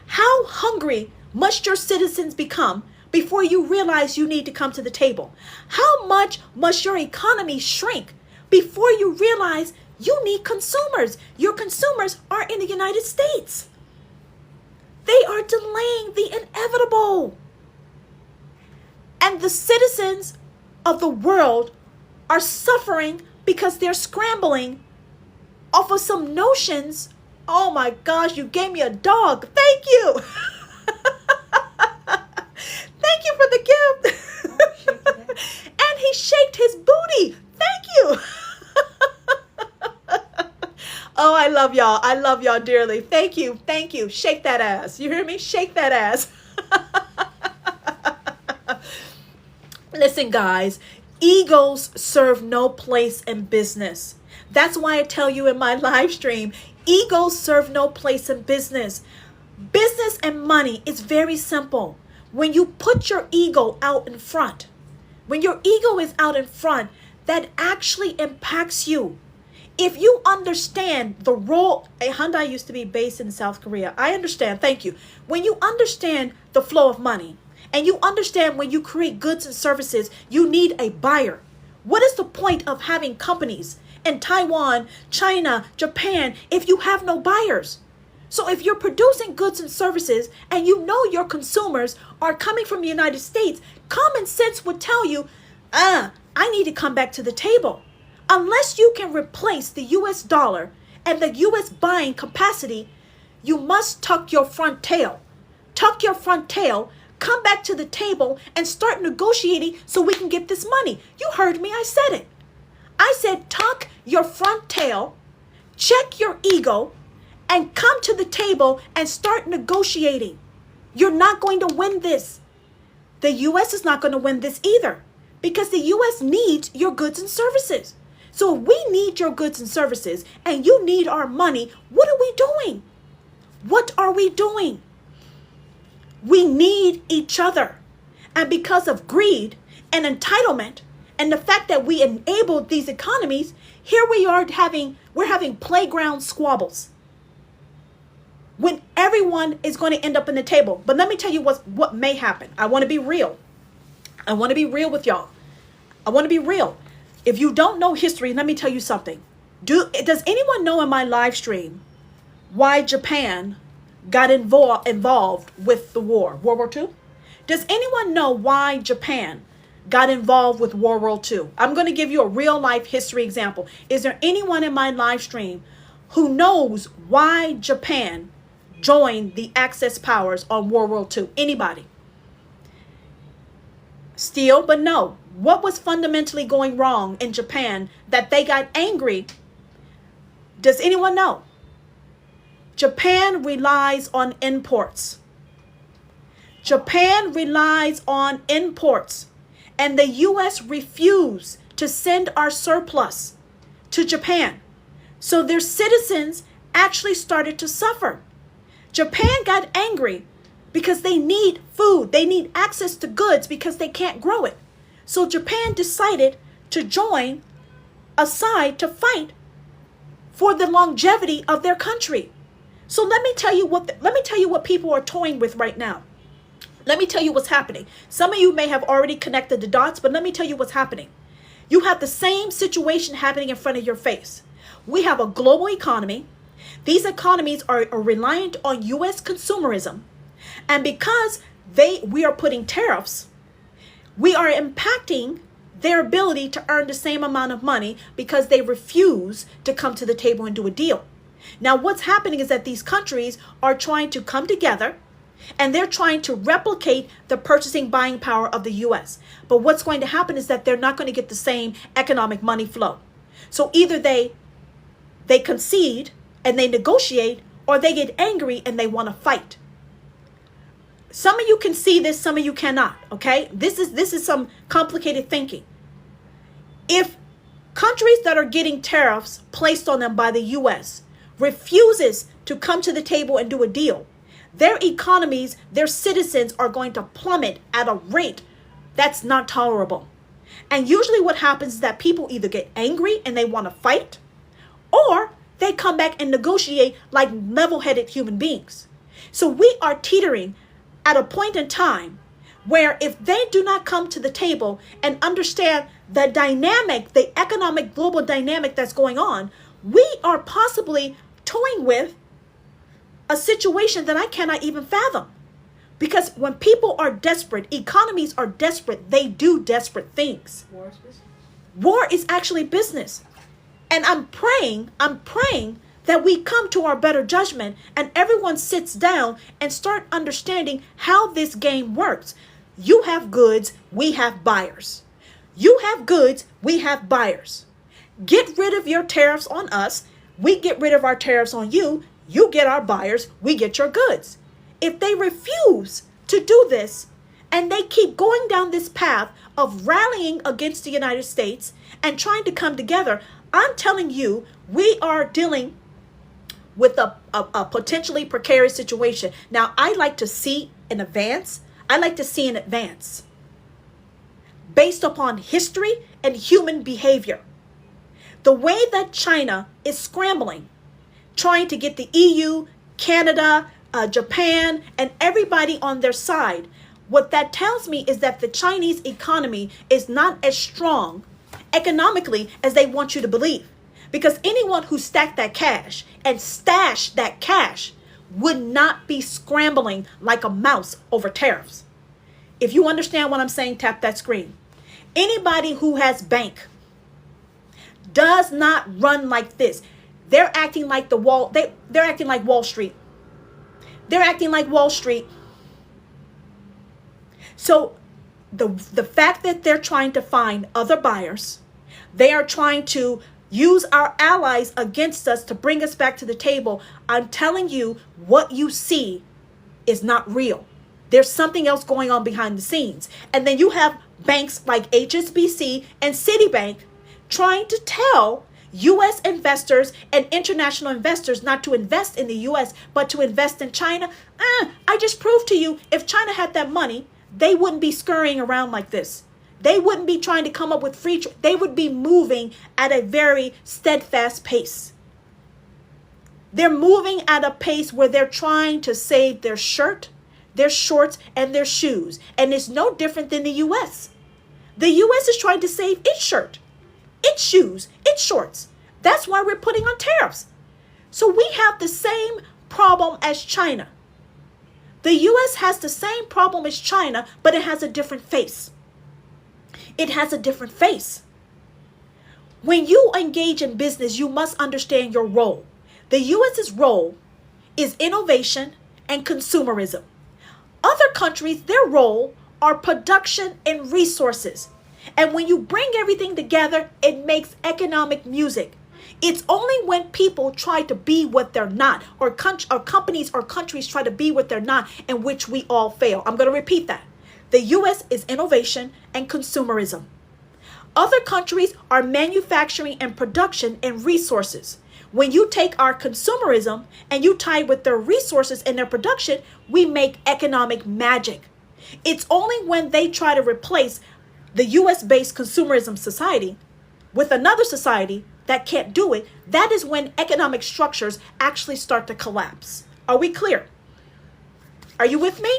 How hungry must your citizens become before you realize you need to come to the table? How much must your economy shrink before you realize you need consumers? Your consumers are in the United States. They are delaying the inevitable. And the citizens of the world are suffering because they're scrambling off of some notions. Oh my gosh, you gave me a dog. Thank you. Thank you for the gift. And he shaked his booty. Thank you. Oh, I love y'all. I love y'all dearly. Thank you. Thank you. Shake that ass. You hear me? Shake that ass. Listen, guys, egos serve no place in business. That's why I tell you in my live stream, egos serve no place in business. Business and money is very simple. When you put your ego out in front, when your ego is out in front, that actually impacts you. If you understand the role, Hyundai used to be based in South Korea. I understand. Thank you. When you understand the flow of money and you understand when you create goods and services, you need a buyer. What is the point of having companies in Taiwan, China, Japan, if you have no buyers? So if you're producing goods and services and you know your consumers are coming from the United States, common sense would tell you, I need to come back to the table. Unless you can replace the US dollar and the US buying capacity, you must tuck your front tail. Tuck your front tail, come back to the table and start negotiating so we can get this money. You heard me, I said it. I said tuck your front tail, check your ego, and come to the table and start negotiating. You're not going to win this. The US is not going to win this either because the US needs your goods and services. So if we need your goods and services and you need our money, what are we doing? What are we doing? We need each other. And because of greed and entitlement and the fact that we enabled these economies, here we are we're having playground squabbles when everyone is going to end up in the table. But let me tell you what may happen. I want to be real. I want to be real with y'all. I want to be real. If you don't know history, let me tell you something. Does anyone know in my live stream why Japan got involved with the war, World War II? Does anyone know why Japan got involved with World War II? I'm going to give you a real life history example. Is there anyone in my live stream who knows why Japan joined the Axis powers on World War II? Anybody? Still, but no. What was fundamentally going wrong in Japan that they got angry? Does anyone know? Japan relies on imports. Japan relies on imports. And the U.S. refused to send our surplus to Japan. So their citizens actually started to suffer. Japan got angry because they need food. They need access to goods because they can't grow it. So Japan decided to join a side to fight for the longevity of their country. So let me tell you what people are toying with right now. Let me tell you what's happening. Some of you may have already connected the dots, but let me tell you what's happening. You have the same situation happening in front of your face. We have a global economy. These economies are reliant on U.S. consumerism. And because we are putting tariffs, we are impacting their ability to earn the same amount of money because they refuse to come to the table and do a deal. Now, what's happening is that these countries are trying to come together and they're trying to replicate the purchasing buying power of the U.S. But what's going to happen is that they're not going to get the same economic money flow. So either they concede and they negotiate, or they get angry and they want to fight. Some of you can see this, some of you cannot, okay? This is some complicated thinking. If countries that are getting tariffs placed on them by the U.S. refuses to come to the table and do a deal, their economies, their citizens are going to plummet at a rate that's not tolerable. And usually what happens is that people either get angry and they want to fight, or they come back and negotiate like level-headed human beings. So we are teetering at a point in time where if they do not come to the table and understand the dynamic, the economic global dynamic that's going on, we are possibly toying with a situation that I cannot even fathom. Because when people are desperate, economies are desperate, they do desperate things. War is business. War is actually business. And I'm praying that we come to our better judgment and everyone sits down and start understanding how this game works. You have goods, we have buyers. You have goods, we have buyers. Get rid of your tariffs on us. We get rid of our tariffs on you. You get our buyers, we get your goods. If they refuse to do this and they keep going down this path of rallying against the United States and trying to come together, I'm telling you, we are dealing with a potentially precarious situation. Now, I like to see in advance. Based upon history and human behavior. The way that China is scrambling, trying to get the EU, Canada, Japan, and everybody on their side, what that tells me is that the Chinese economy is not as strong economically as they want you to believe. Because anyone who stacked that cash and stashed that cash would not be scrambling like a mouse over tariffs. If you understand what I'm saying, tap that screen. Anybody who has bank does not run like this. They're acting like they're acting like Wall Street. They're acting like Wall Street. So the fact that they're trying to find other buyers, they are trying to use our allies against us to bring us back to the table. I'm telling you, what you see is not real. There's something else going on behind the scenes. And then you have banks like HSBC and Citibank trying to tell U.S. investors and international investors not to invest in the U.S., but to invest in China. I just proved to you, if China had that money, they wouldn't be scurrying around like this. They wouldn't be trying to come up with free trade. They would be moving at a very steadfast pace. They're moving at a pace where they're trying to save their shirt, their shorts, and their shoes. And it's no different than the U.S. The U.S. is trying to save its shirt, its shoes, its shorts. That's why we're putting on tariffs. So we have the same problem as China. The U.S. has the same problem as China, but it has a different face. It has a different face. When you engage in business, you must understand your role. The U.S.'s role is innovation and consumerism. Other countries, their role are production and resources. And when you bring everything together, it makes economic music. It's only when people try to be what they're not, or companies or countries try to be what they're not, in which we all fail. I'm going to repeat that. The U.S. is innovation and consumerism. Other countries are manufacturing and production and resources. When you take our consumerism and you tie it with their resources and their production, we make economic magic. It's only when they try to replace the U.S.-based consumerism society with another society that can't do it, that is when economic structures actually start to collapse. Are we clear? Are you with me?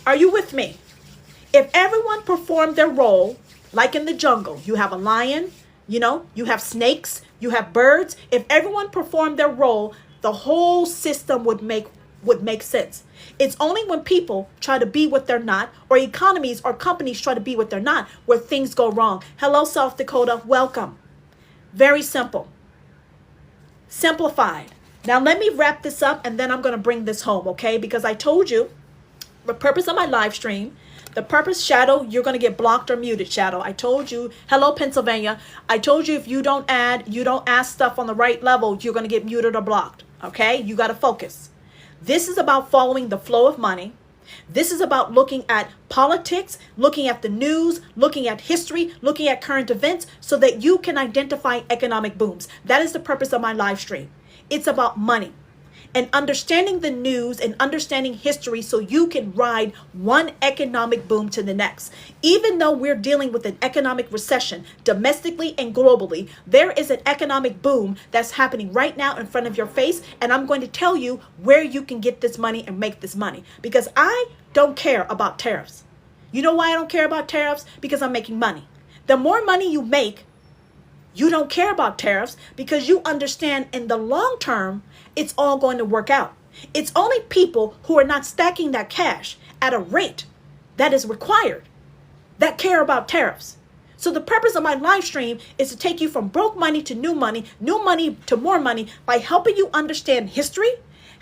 Are you with me? If everyone performed their role, like in the jungle, you have a lion, you have snakes, you have birds. If everyone performed their role, the whole system would make sense. It's only when people try to be what they're not, or economies or companies try to be what they're not, where things go wrong. Hello, South Dakota. Welcome. Very simple. Simplified. Now, let me wrap this up, and then I'm going to bring this home, okay? Because I told you the purpose of my live stream, the purpose, Shadow, you're going to get blocked or muted, Shadow. I told you, hello, Pennsylvania. I told you if you don't ask stuff on the right level, you're going to get muted or blocked, okay? You got to focus. This is about following the flow of money. This is about looking at politics, looking at the news, looking at history, looking at current events so that you can identify economic booms. That is the purpose of my live stream. It's about money. and understanding the news and understanding history so you can ride one economic boom to the next. Even though we're dealing with an economic recession domestically and globally, there is an economic boom that's happening right now in front of your face. And I'm going to tell you where you can get this money and make this money, because I don't care about tariffs. You know why I don't care about tariffs? Because I'm making money. The more money you make, you don't care about tariffs, because you understand in the long term, it's all going to work out. It's only people who are not stacking that cash at a rate that is required that care about tariffs. So the purpose of my live stream is to take you from broke money to new money to more money, by helping you understand history,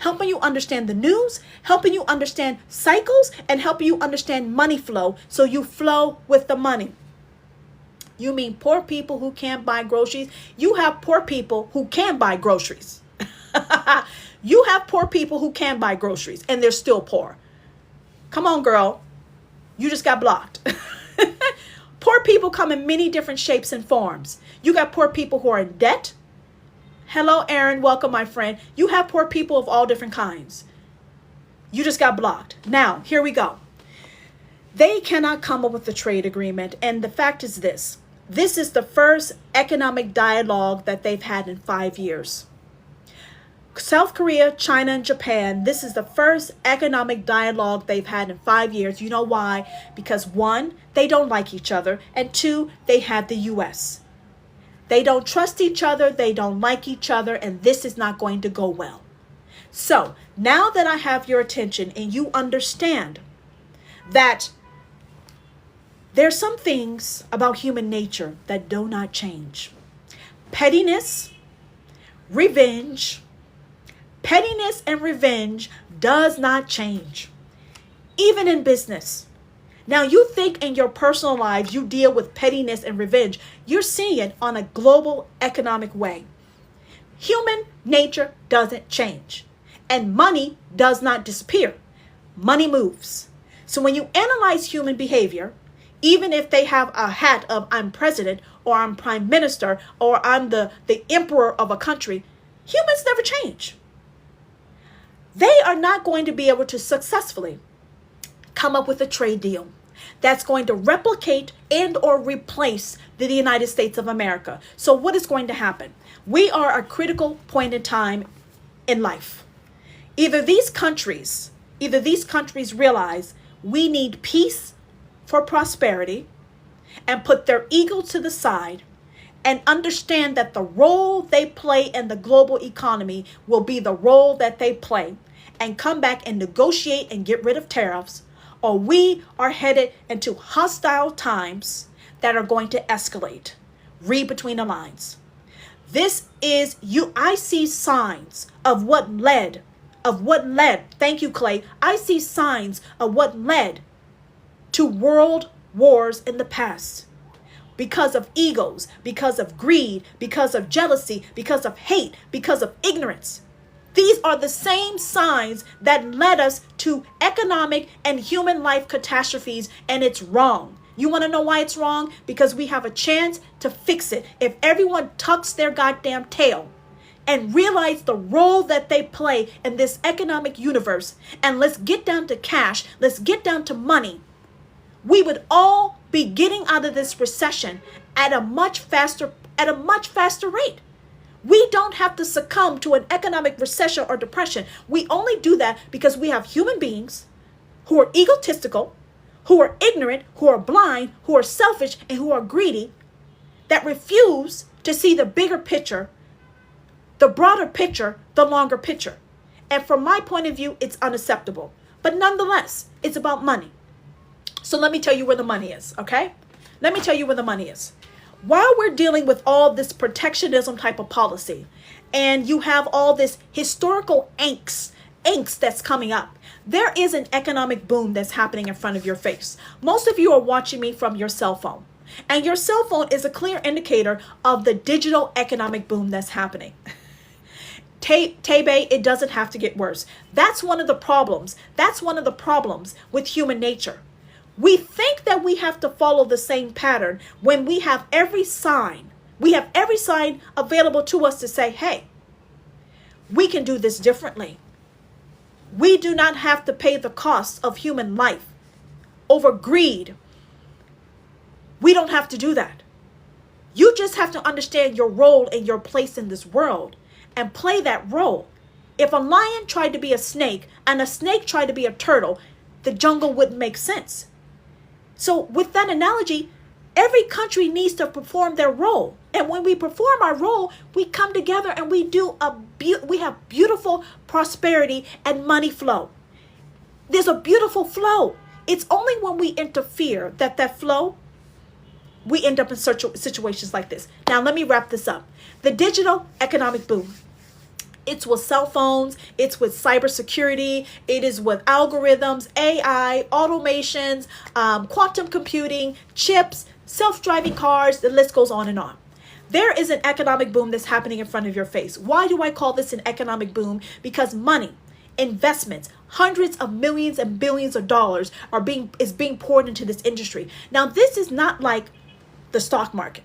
helping you understand the news, helping you understand cycles, and helping you understand money flow so you flow with the money. You mean poor people who can't buy groceries? You have poor people who can buy groceries. You have poor people who can buy groceries and they're still poor. Come on, girl. You just got blocked. Poor people come in many different shapes and forms. You got poor people who are in debt. Hello, Aaron. Welcome, my friend. You have poor people of all different kinds. You just got blocked. Now, here we go. They cannot come up with a trade agreement. And the fact is this. This is the first economic dialogue that they've had in 5 years. South Korea, China, and Japan, this is the first economic dialogue they've had in 5 years. You know why? Because one, they don't like each other. And two, they have the U.S. They don't trust each other. They don't like each other. And this is not going to go well. So now that I have your attention and you understand that there's some things about human nature that do not change. Pettiness, revenge. Pettiness and revenge does not change, even in business. Now, you think in your personal lives you deal with pettiness and revenge. You're seeing it on a global economic way. Human nature doesn't change, and money does not disappear. Money moves. So when you analyze human behavior, even if they have a hat of I'm president or I'm prime minister or I'm the emperor of a country, humans never change. They are not going to be able to successfully come up with a trade deal that's going to replicate and or replace the United States of America. So what is going to happen? We are a critical point in time in life. Either these countries realize we need peace for prosperity and put their ego to the side and understand that the role they play in the global economy will be the role that they play, and come back and negotiate and get rid of tariffs, or we are headed into hostile times that are going to escalate. Read between the lines. I see signs of what led, thank you, Clay. I see signs of what led to world wars in the past, because of egos, because of greed, because of jealousy, because of hate, because of ignorance. These are the same signs that led us to economic and human life catastrophes, and it's wrong. You want to know why it's wrong? Because we have a chance to fix it if everyone tucks their goddamn tail and realize the role that they play in this economic universe. And let's get down to cash. Let's get down to money. We would all be getting out of this recession at a much faster rate. We don't have to succumb to an economic recession or depression. We only do that because we have human beings who are egotistical, who are ignorant, who are blind, who are selfish, and who are greedy, that refuse to see the bigger picture, the broader picture, the longer picture. And from my point of view, it's unacceptable. But nonetheless, it's about money. So let me tell you where the money is, okay? Let me tell you where the money is. While we're dealing with all this protectionism type of policy, and you have all this historical angst that's coming up, there is an economic boom that's happening in front of your face. Most of you are watching me from your cell phone, and your cell phone is a clear indicator of the digital economic boom that's happening. Tebe, it doesn't have to get worse. That's one of the problems. That's one of the problems with human nature. We think that we have to follow the same pattern when we have every sign. We have every sign available to us to say, hey, we can do this differently. We do not have to pay the cost of human life over greed. We don't have to do that. You just have to understand your role and your place in this world and play that role. If a lion tried to be a snake and a snake tried to be a turtle, the jungle wouldn't make sense. So with that analogy, every country needs to perform their role. And when we perform our role, we come together and we have beautiful prosperity and money flow. There's a beautiful flow. It's only when we interfere that flow, we end up in situations like this. Now, let me wrap this up. The digital economic boom. It's with cell phones. It's with cybersecurity. It is with algorithms, AI, automations, quantum computing, chips, self-driving cars. The list goes on and on. There is an economic boom that's happening in front of your face. Why do I call this an economic boom? Because money, investments, hundreds of millions and billions of dollars is being poured into this industry. Now, this is not like the stock market.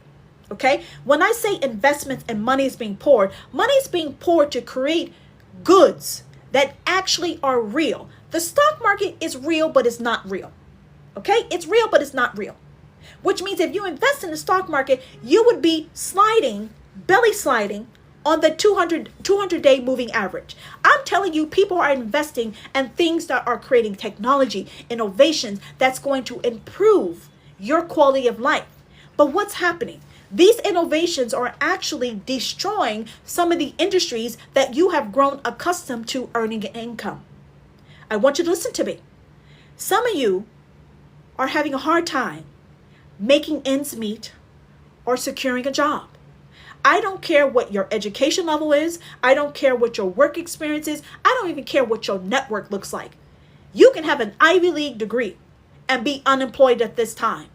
Okay? When I say investments and money is being poured to create goods that actually are real. The stock market is real, but it's not real. Okay? It's real, but it's not real. Which means if you invest in the stock market, you would be belly sliding on the 200-day moving average. I'm telling you, people are investing in things that are creating technology, innovations that's going to improve your quality of life. But what's happening? These innovations are actually destroying some of the industries that you have grown accustomed to earning an income. I want you to listen to me. Some of you are having a hard time making ends meet or securing a job. I don't care what your education level is. I don't care what your work experience is. I don't even care what your network looks like. You can have an Ivy League degree and be unemployed at this time.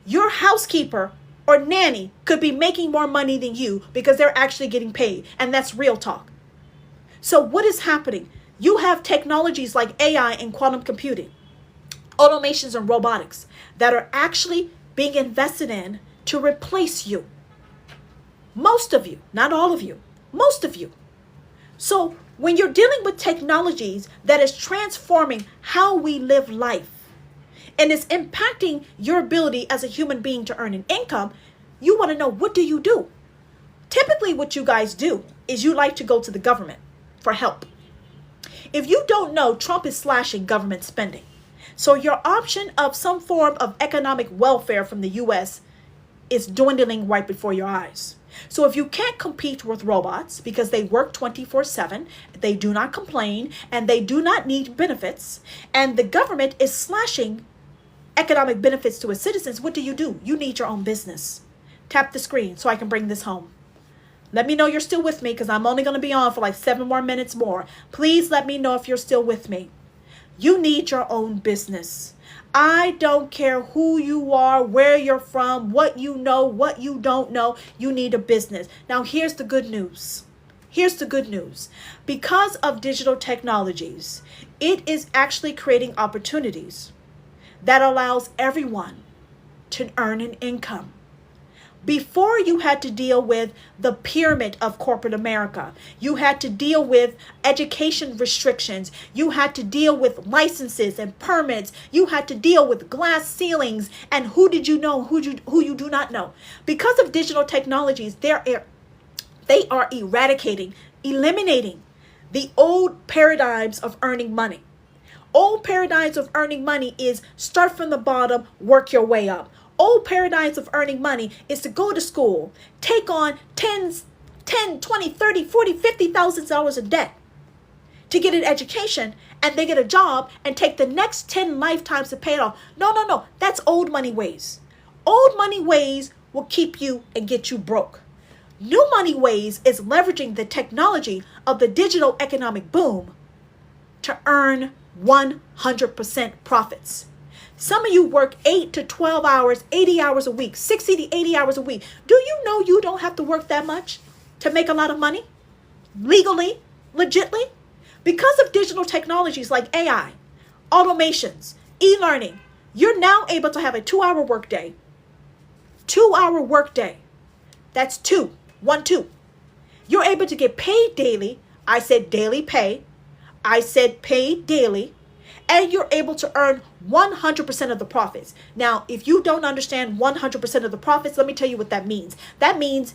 Your housekeeper or nanny could be making more money than you because they're actually getting paid. And that's real talk. So what is happening? You have technologies like AI and quantum computing, automations and robotics that are actually being invested in to replace you. Most of you, not all of you, most of you. So when you're dealing with technologies that is transforming how we live life and it's impacting your ability as a human being to earn an income, you want to know, what do you do? Typically what you guys do is you like to go to the government for help. If you don't know, Trump is slashing government spending. So your option of some form of economic welfare from the U.S. is dwindling right before your eyes. So if you can't compete with robots because they work 24/7, they do not complain, and they do not need benefits, and the government is slashing economic benefits to its citizens, what do? You need your own business. Tap the screen so I can bring this home. Let me know you're still with me because I'm only going to be on for like 7 more minutes more. Please let me know if you're still with me. You need your own business. I don't care who you are, where you're from, what you know, what you don't know. You need a business. Now, here's the good news. Here's the good news. Because of digital technologies, it is actually creating opportunities that allows everyone to earn an income. Before, you had to deal with the pyramid of corporate America. You had to deal with education restrictions. You had to deal with licenses and permits. You had to deal with glass ceilings and who did you know, who you do not know. Because of digital technologies, they are eliminating the old paradigms of earning money. Old paradigms of earning money is start from the bottom, work your way up. Old paradigms of earning money is to go to school, take on 10, 20, 30, 40, $50,000 of debt to get an education, and they get a job and take the next 10 lifetimes to pay it off. No. That's old money ways. Old money ways will keep you and get you broke. New money ways is leveraging the technology of the digital economic boom to earn 100% profits. Some of you work 8 to 12 hours, 80 hours a week, 60 to 80 hours a week. Do you know you don't have to work that much to make a lot of money? Legally, legitly? Because of digital technologies like AI, automations, e-learning, you're now able to have a 2-hour workday. 2-hour workday. That's 2. 1, 2. You're able to get paid daily. I said daily pay I said paid daily, and you're able to earn 100% of the profits. Now, if you don't understand 100% of the profits, let me tell you what that means. That means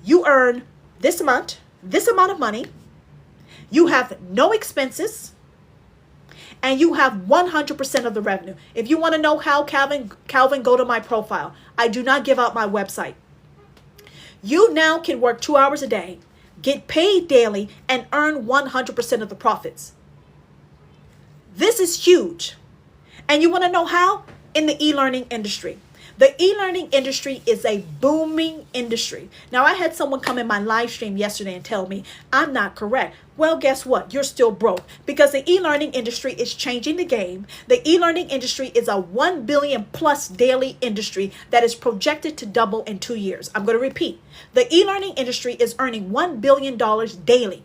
you earn this amount of money, you have no expenses, and you have 100% of the revenue. If you want to know how, Calvin, go to my profile. I do not give out my website. You now can work 2 hours a day, get paid daily, and earn 100% of the profits. This is huge. And you want to know how? In the e-learning industry. The e-learning industry is a booming industry. Now, I had someone come in my live stream yesterday and tell me I'm not correct. Well, guess what? You're still broke, because the e-learning industry is changing the game. The e-learning industry is a 1 billion plus daily industry that is projected to double in 2 years. I'm going to repeat. The e-learning industry is earning $1 billion daily,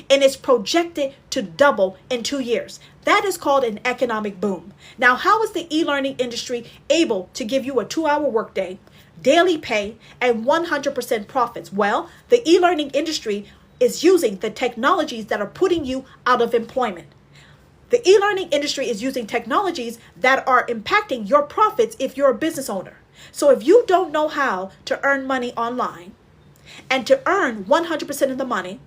and it's projected to double in 2 years. That is called an economic boom. Now, how is the e-learning industry able to give you a 2-hour workday, daily pay, and 100% profits? Well, the e-learning industry is using the technologies that are putting you out of employment. The e-learning industry is using technologies that are impacting your profits if you're a business owner. So if you don't know how to earn money online and to earn 100% of the money,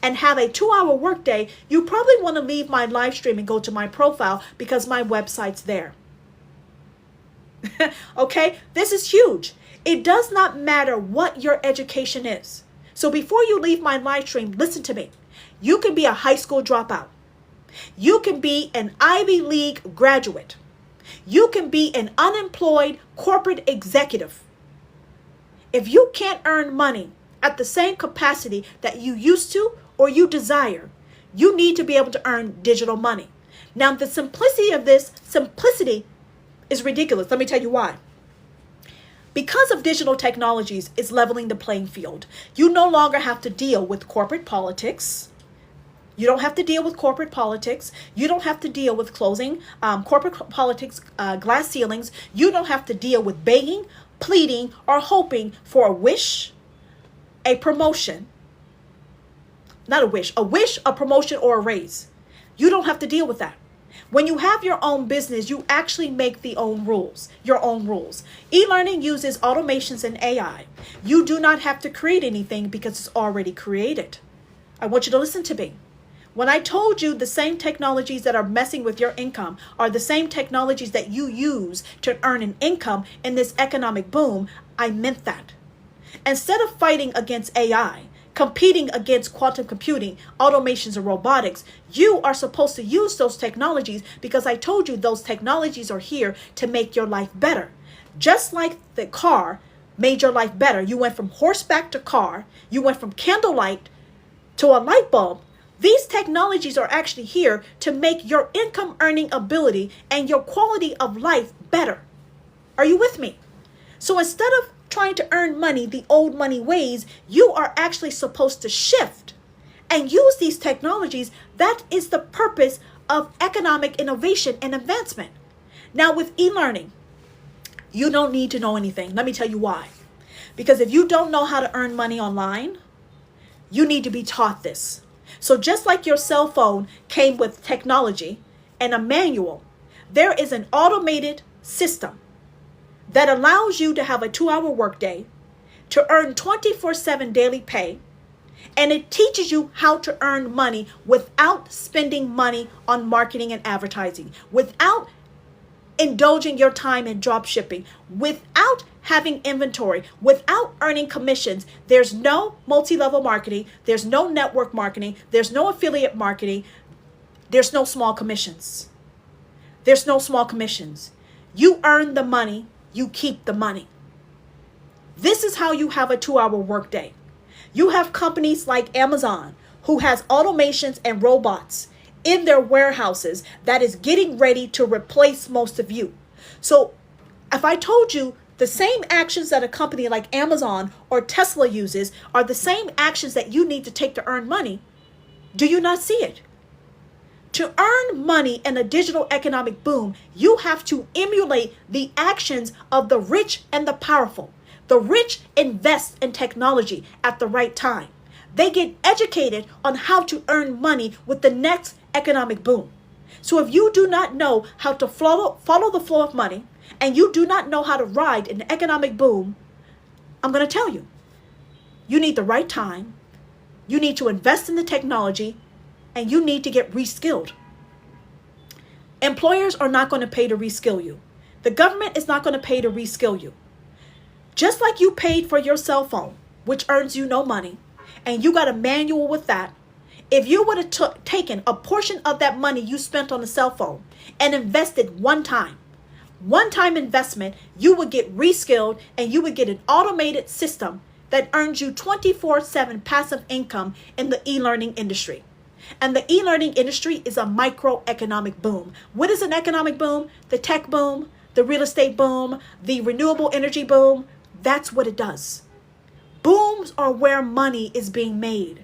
and have a 2-hour workday, you probably want to leave my live stream and go to my profile, because my website's there. Okay, this is huge. It does not matter what your education is. So before you leave my live stream, listen to me. You can be a high school dropout. You can be an Ivy League graduate. You can be an unemployed corporate executive. If you can't earn money at the same capacity that you used to or you desire, you need to be able to earn digital money. Now, the simplicity of this is ridiculous. Let me tell you why. Because of digital technologies, it's leveling the playing field. You no longer have to deal with corporate politics. You don't have to deal with corporate politics. You don't have to deal with closing corporate politics, glass ceilings. You don't have to deal with begging, pleading, or hoping for a wish, a promotion. Not a wish, a promotion, or a raise. You don't have to deal with that. When you have your own business, you actually make your own rules. E-learning uses automations and AI. You do not have to create anything because it's already created. I want you to listen to me. When I told you the same technologies that are messing with your income are the same technologies that you use to earn an income in this economic boom, I meant that. Instead of fighting against AI, competing against quantum computing, automations, and robotics, you are supposed to use those technologies, because I told you those technologies are here to make your life better. Just like the car made your life better. You went from horseback to car. You went from candlelight to a light bulb. These technologies are actually here to make your income earning ability and your quality of life better. Are you with me? So instead of trying to earn money the old money ways, you are actually supposed to shift and use these technologies. That is the purpose of economic innovation and advancement. Now, with e-learning, you don't need to know anything. Let me tell you why. Because if you don't know how to earn money online, you need to be taught this. So just like your cell phone came with technology and a manual, there is an automated system that allows you to have a 2-hour workday, to earn 24/7 daily pay, and it teaches you how to earn money without spending money on marketing and advertising, without indulging your time in drop shipping, without having inventory, without earning commissions. There's no multi-level marketing, there's no network marketing, there's no affiliate marketing, there's no small commissions. There's no small commissions. You earn the money, you keep the money. This is how you have a 2-hour workday. You have companies like Amazon who has automations and robots in their warehouses that is getting ready to replace most of you. So if I told you the same actions that a company like Amazon or Tesla uses are the same actions that you need to take to earn money, do you not see it? To earn money in a digital economic boom, you have to emulate the actions of the rich and the powerful. The rich invest in technology at the right time. They get educated on how to earn money with the next economic boom. So if you do not know how to follow the flow of money, and you do not know how to ride an economic boom, I'm going to tell you, you need the right time, you need to invest in the technology, and you need to get reskilled. Employers are not going to pay to reskill you. The government is not going to pay to reskill you. Just like you paid for your cell phone, which earns you no money, and you got a manual with that, if you would have taken a portion of that money you spent on the cell phone and invested one-time investment, you would get reskilled and you would get an automated system that earns you 24/7 passive income in the e-learning industry. And the e-learning industry is a microeconomic boom. What is an economic boom? The tech boom, the real estate boom, the renewable energy boom. That's what it does. Booms are where money is being made.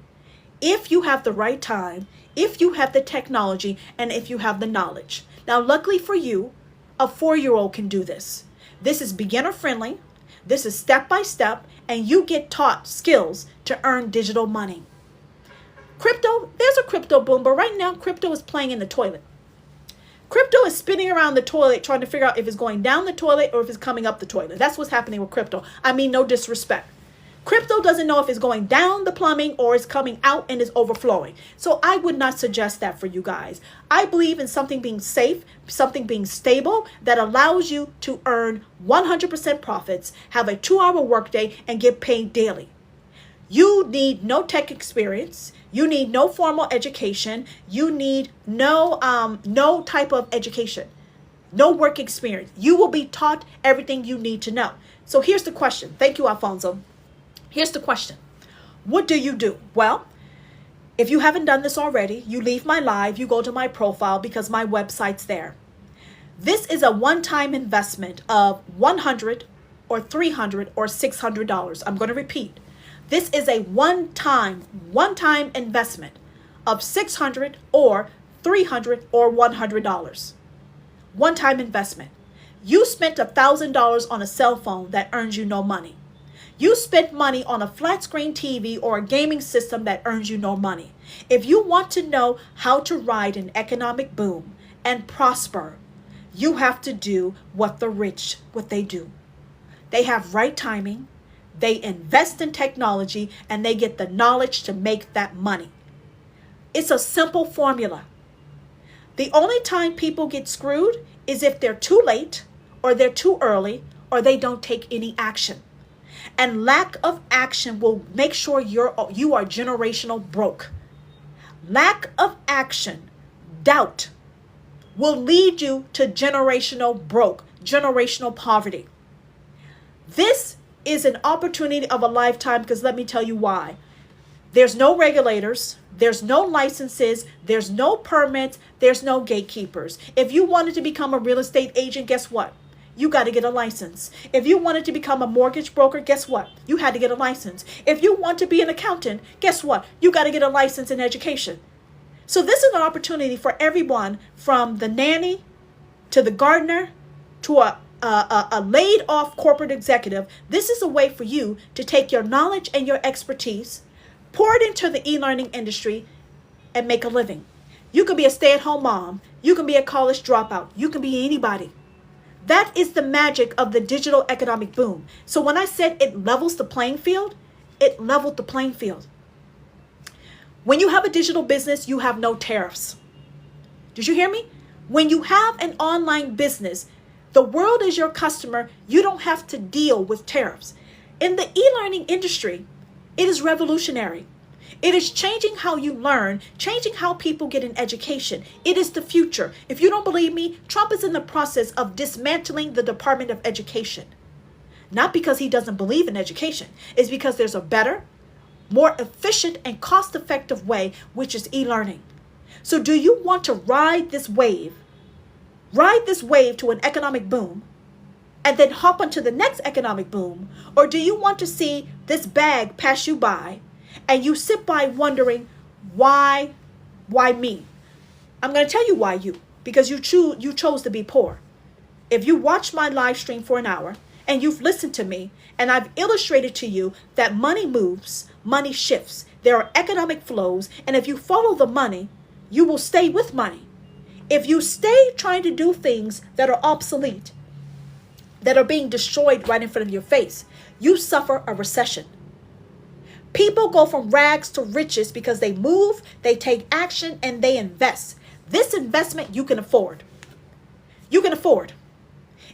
If you have the right time, if you have the technology, and if you have the knowledge. Now, luckily for you, a 4-year-old can do this. This is beginner friendly. This is step by step, and you get taught skills to earn digital money. Crypto, there's a crypto boom, but right now crypto is playing in the toilet. Crypto is spinning around the toilet trying to figure out if it's going down the toilet or if it's coming up the toilet. That's what's happening with crypto. I mean, no disrespect. Crypto doesn't know if it's going down the plumbing or it's coming out and is overflowing. So I would not suggest that for you guys. I believe in something being safe, something being stable that allows you to earn 100% profits, have a 2-hour workday, and get paid daily. You need no tech experience. You need no formal education. You need no type of education, no work experience. You will be taught everything you need to know. So here's the question. Thank you, Alfonso. Here's the question. What do you do? Well, if you haven't done this already, you leave my live, you go to my profile because my website's there. This is a one-time investment of $100 or $300 or $600. I'm going to repeat. This is a one-time investment of $600 or $300 or $100. One-time investment. You spent $1,000 on a cell phone that earns you no money. You spent money on a flat screen TV or a gaming system that earns you no money. If you want to know how to ride an economic boom and prosper, you have to do what the rich, what they do. They have right timing, they invest in technology, and they get the knowledge to make that money. It's a simple formula. The only time people get screwed is if they're too late or they're too early or they don't take any action. And lack of action will make sure you are generational broke. Lack of action, doubt, will lead you to generational broke, generational poverty. This is an opportunity of a lifetime because let me tell you why. There's no regulators, there's no licenses, there's no permits, there's no gatekeepers. If you wanted to become a real estate agent, guess what? You got to get a license. If you wanted to become a mortgage broker, guess what? You had to get a license. If you want to be an accountant, guess what? You got to get a license in education. So this is an opportunity for everyone from the nanny to the gardener to a laid off corporate executive. This is a way for you to take your knowledge and your expertise, pour it into the e-learning industry, and make a living. You can be a stay-at-home mom. You can be a college dropout. You can be anybody. That is the magic of the digital economic boom. So when I said it levels the playing field, it leveled the playing field. When you have a digital business, you have no tariffs. Did you hear me? When you have an online business, the world is your customer. You don't have to deal with tariffs. In the e-learning industry, it is revolutionary. It is changing how you learn, changing how people get an education. It is the future. If you don't believe me, Trump is in the process of dismantling the Department of Education. Not because he doesn't believe in education. It's because there's a better, more efficient, and cost-effective way, which is e-learning. So do you want to ride this wave to an economic boom, and then hop onto the next economic boom? Or do you want to see this bag pass you by, and you sit by wondering, why me? I'm going to tell you why you. Because you chose to be poor. If you watch my live stream for an hour, and you've listened to me, and I've illustrated to you that money moves, money shifts. There are economic flows, and if you follow the money, you will stay with money. If you stay trying to do things that are obsolete, that are being destroyed right in front of your face, you suffer a recession. People go from rags to riches because they move, they take action, and they invest. This investment you can afford. You can afford.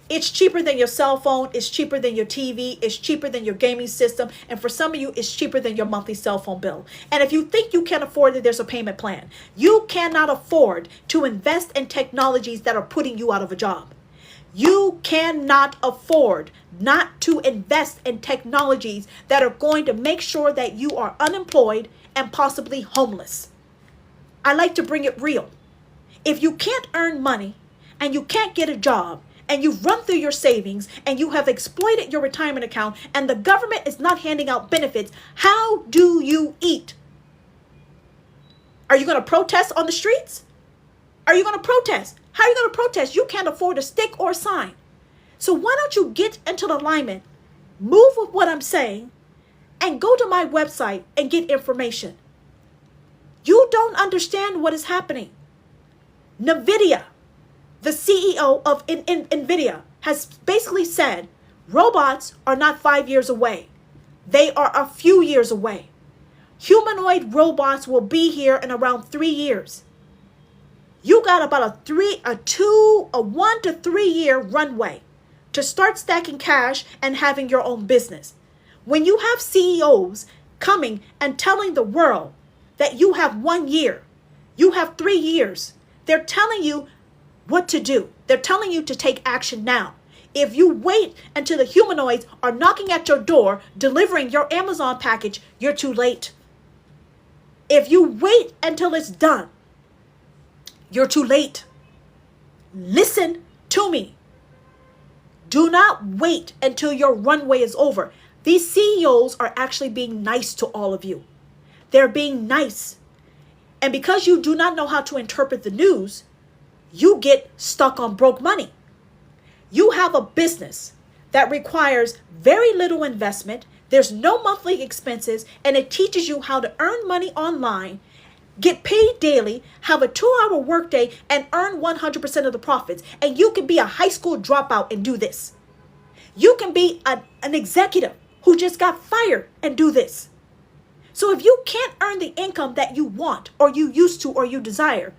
It's cheaper than your cell phone. It's cheaper than your TV. It's cheaper than your gaming system. And for some of you, it's cheaper than your monthly cell phone bill. And if you think you can afford it, there's a payment plan. You cannot afford to invest in technologies that are putting you out of a job. You cannot afford not to invest in technologies that are going to make sure that you are unemployed and possibly homeless. I like to bring it real. If you can't earn money and you can't get a job, and you've run through your savings and you have exploited your retirement account and the government is not handing out benefits, how do you eat? Are you going to protest on the streets? Are you going to protest? How are you going to protest? You can't afford a stick or a sign. So why don't you get into alignment, move with what I'm saying, and go to my website and get information. You don't understand what is happening. NVIDIA, the CEO of NVIDIA, has basically said robots are not 5 years away. They are a few years away. Humanoid robots will be here in around 3 years. You got about a 1 to 3 year runway to start stacking cash and having your own business. When you have CEOs coming and telling the world that you have 1 year, you have 3 years, they're telling you what to do. They're telling you to take action now. If you wait until the humanoids are knocking at your door, delivering your Amazon package, you're too late. If you wait until it's done, you're too late. Listen to me. Do not wait until your runway is over. These CEOs are actually being nice to all of you. They're being nice. And because you do not know how to interpret the news, you get stuck on broke money. You have a business that requires very little investment. There's no monthly expenses, and it teaches you how to earn money online, get paid daily, have a 2-hour workday, and earn 100% of the profits. And you can be a high school dropout and do this. You can be an executive who just got fired and do this. So if you can't earn the income that you want, or you used to, or you desire,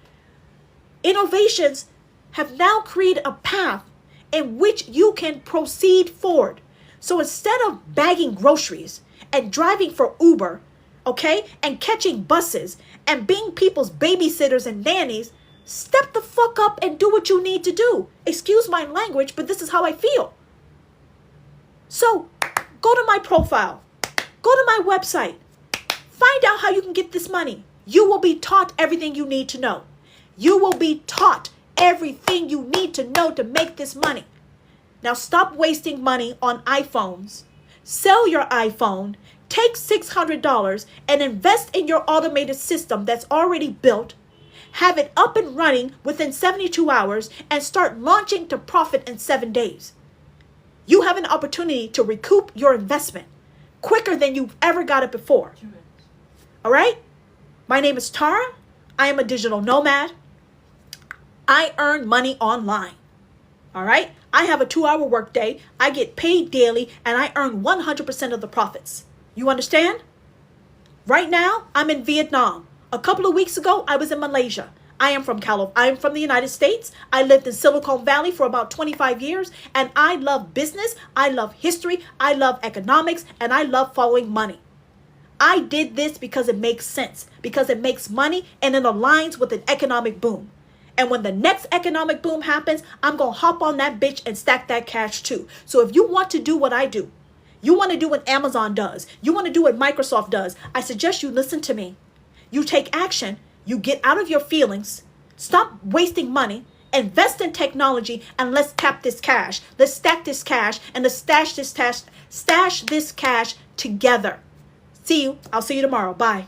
innovations have now created a path in which you can proceed forward. So instead of bagging groceries and driving for Uber, okay, and catching buses and being people's babysitters and nannies, step the fuck up and do what you need to do. Excuse my language, but this is how I feel. So go to my profile, go to my website, find out how you can get this money. You will be taught everything you need to know. You will be taught everything you need to know to make this money. Now stop wasting money on iPhones. Sell your iPhone, take $600 and invest in your automated system that's already built. Have it up and running within 72 hours and start launching to profit in 7 days. You have an opportunity to recoup your investment quicker than you've ever got it before. All right? My name is Tara. I am a digital nomad. I earn money online. All right? I have a 2-hour workday. I get paid daily and I earn 100% of the profits. You understand? Right now, I'm in Vietnam. A couple of weeks ago, I was in Malaysia. I am from the United States. I lived in Silicon Valley for about 25 years and I love business. I love history. I love economics and I love following money. I did this because it makes sense, because it makes money and it aligns with an economic boom. And when the next economic boom happens, I'm going to hop on that bitch and stack that cash too. So if you want to do what I do, you want to do what Amazon does, you want to do what Microsoft does, I suggest you listen to me. You take action, you get out of your feelings, stop wasting money, invest in technology, and let's tap this cash. Let's stack this cash and let's stash this cash together. See you. I'll see you tomorrow. Bye.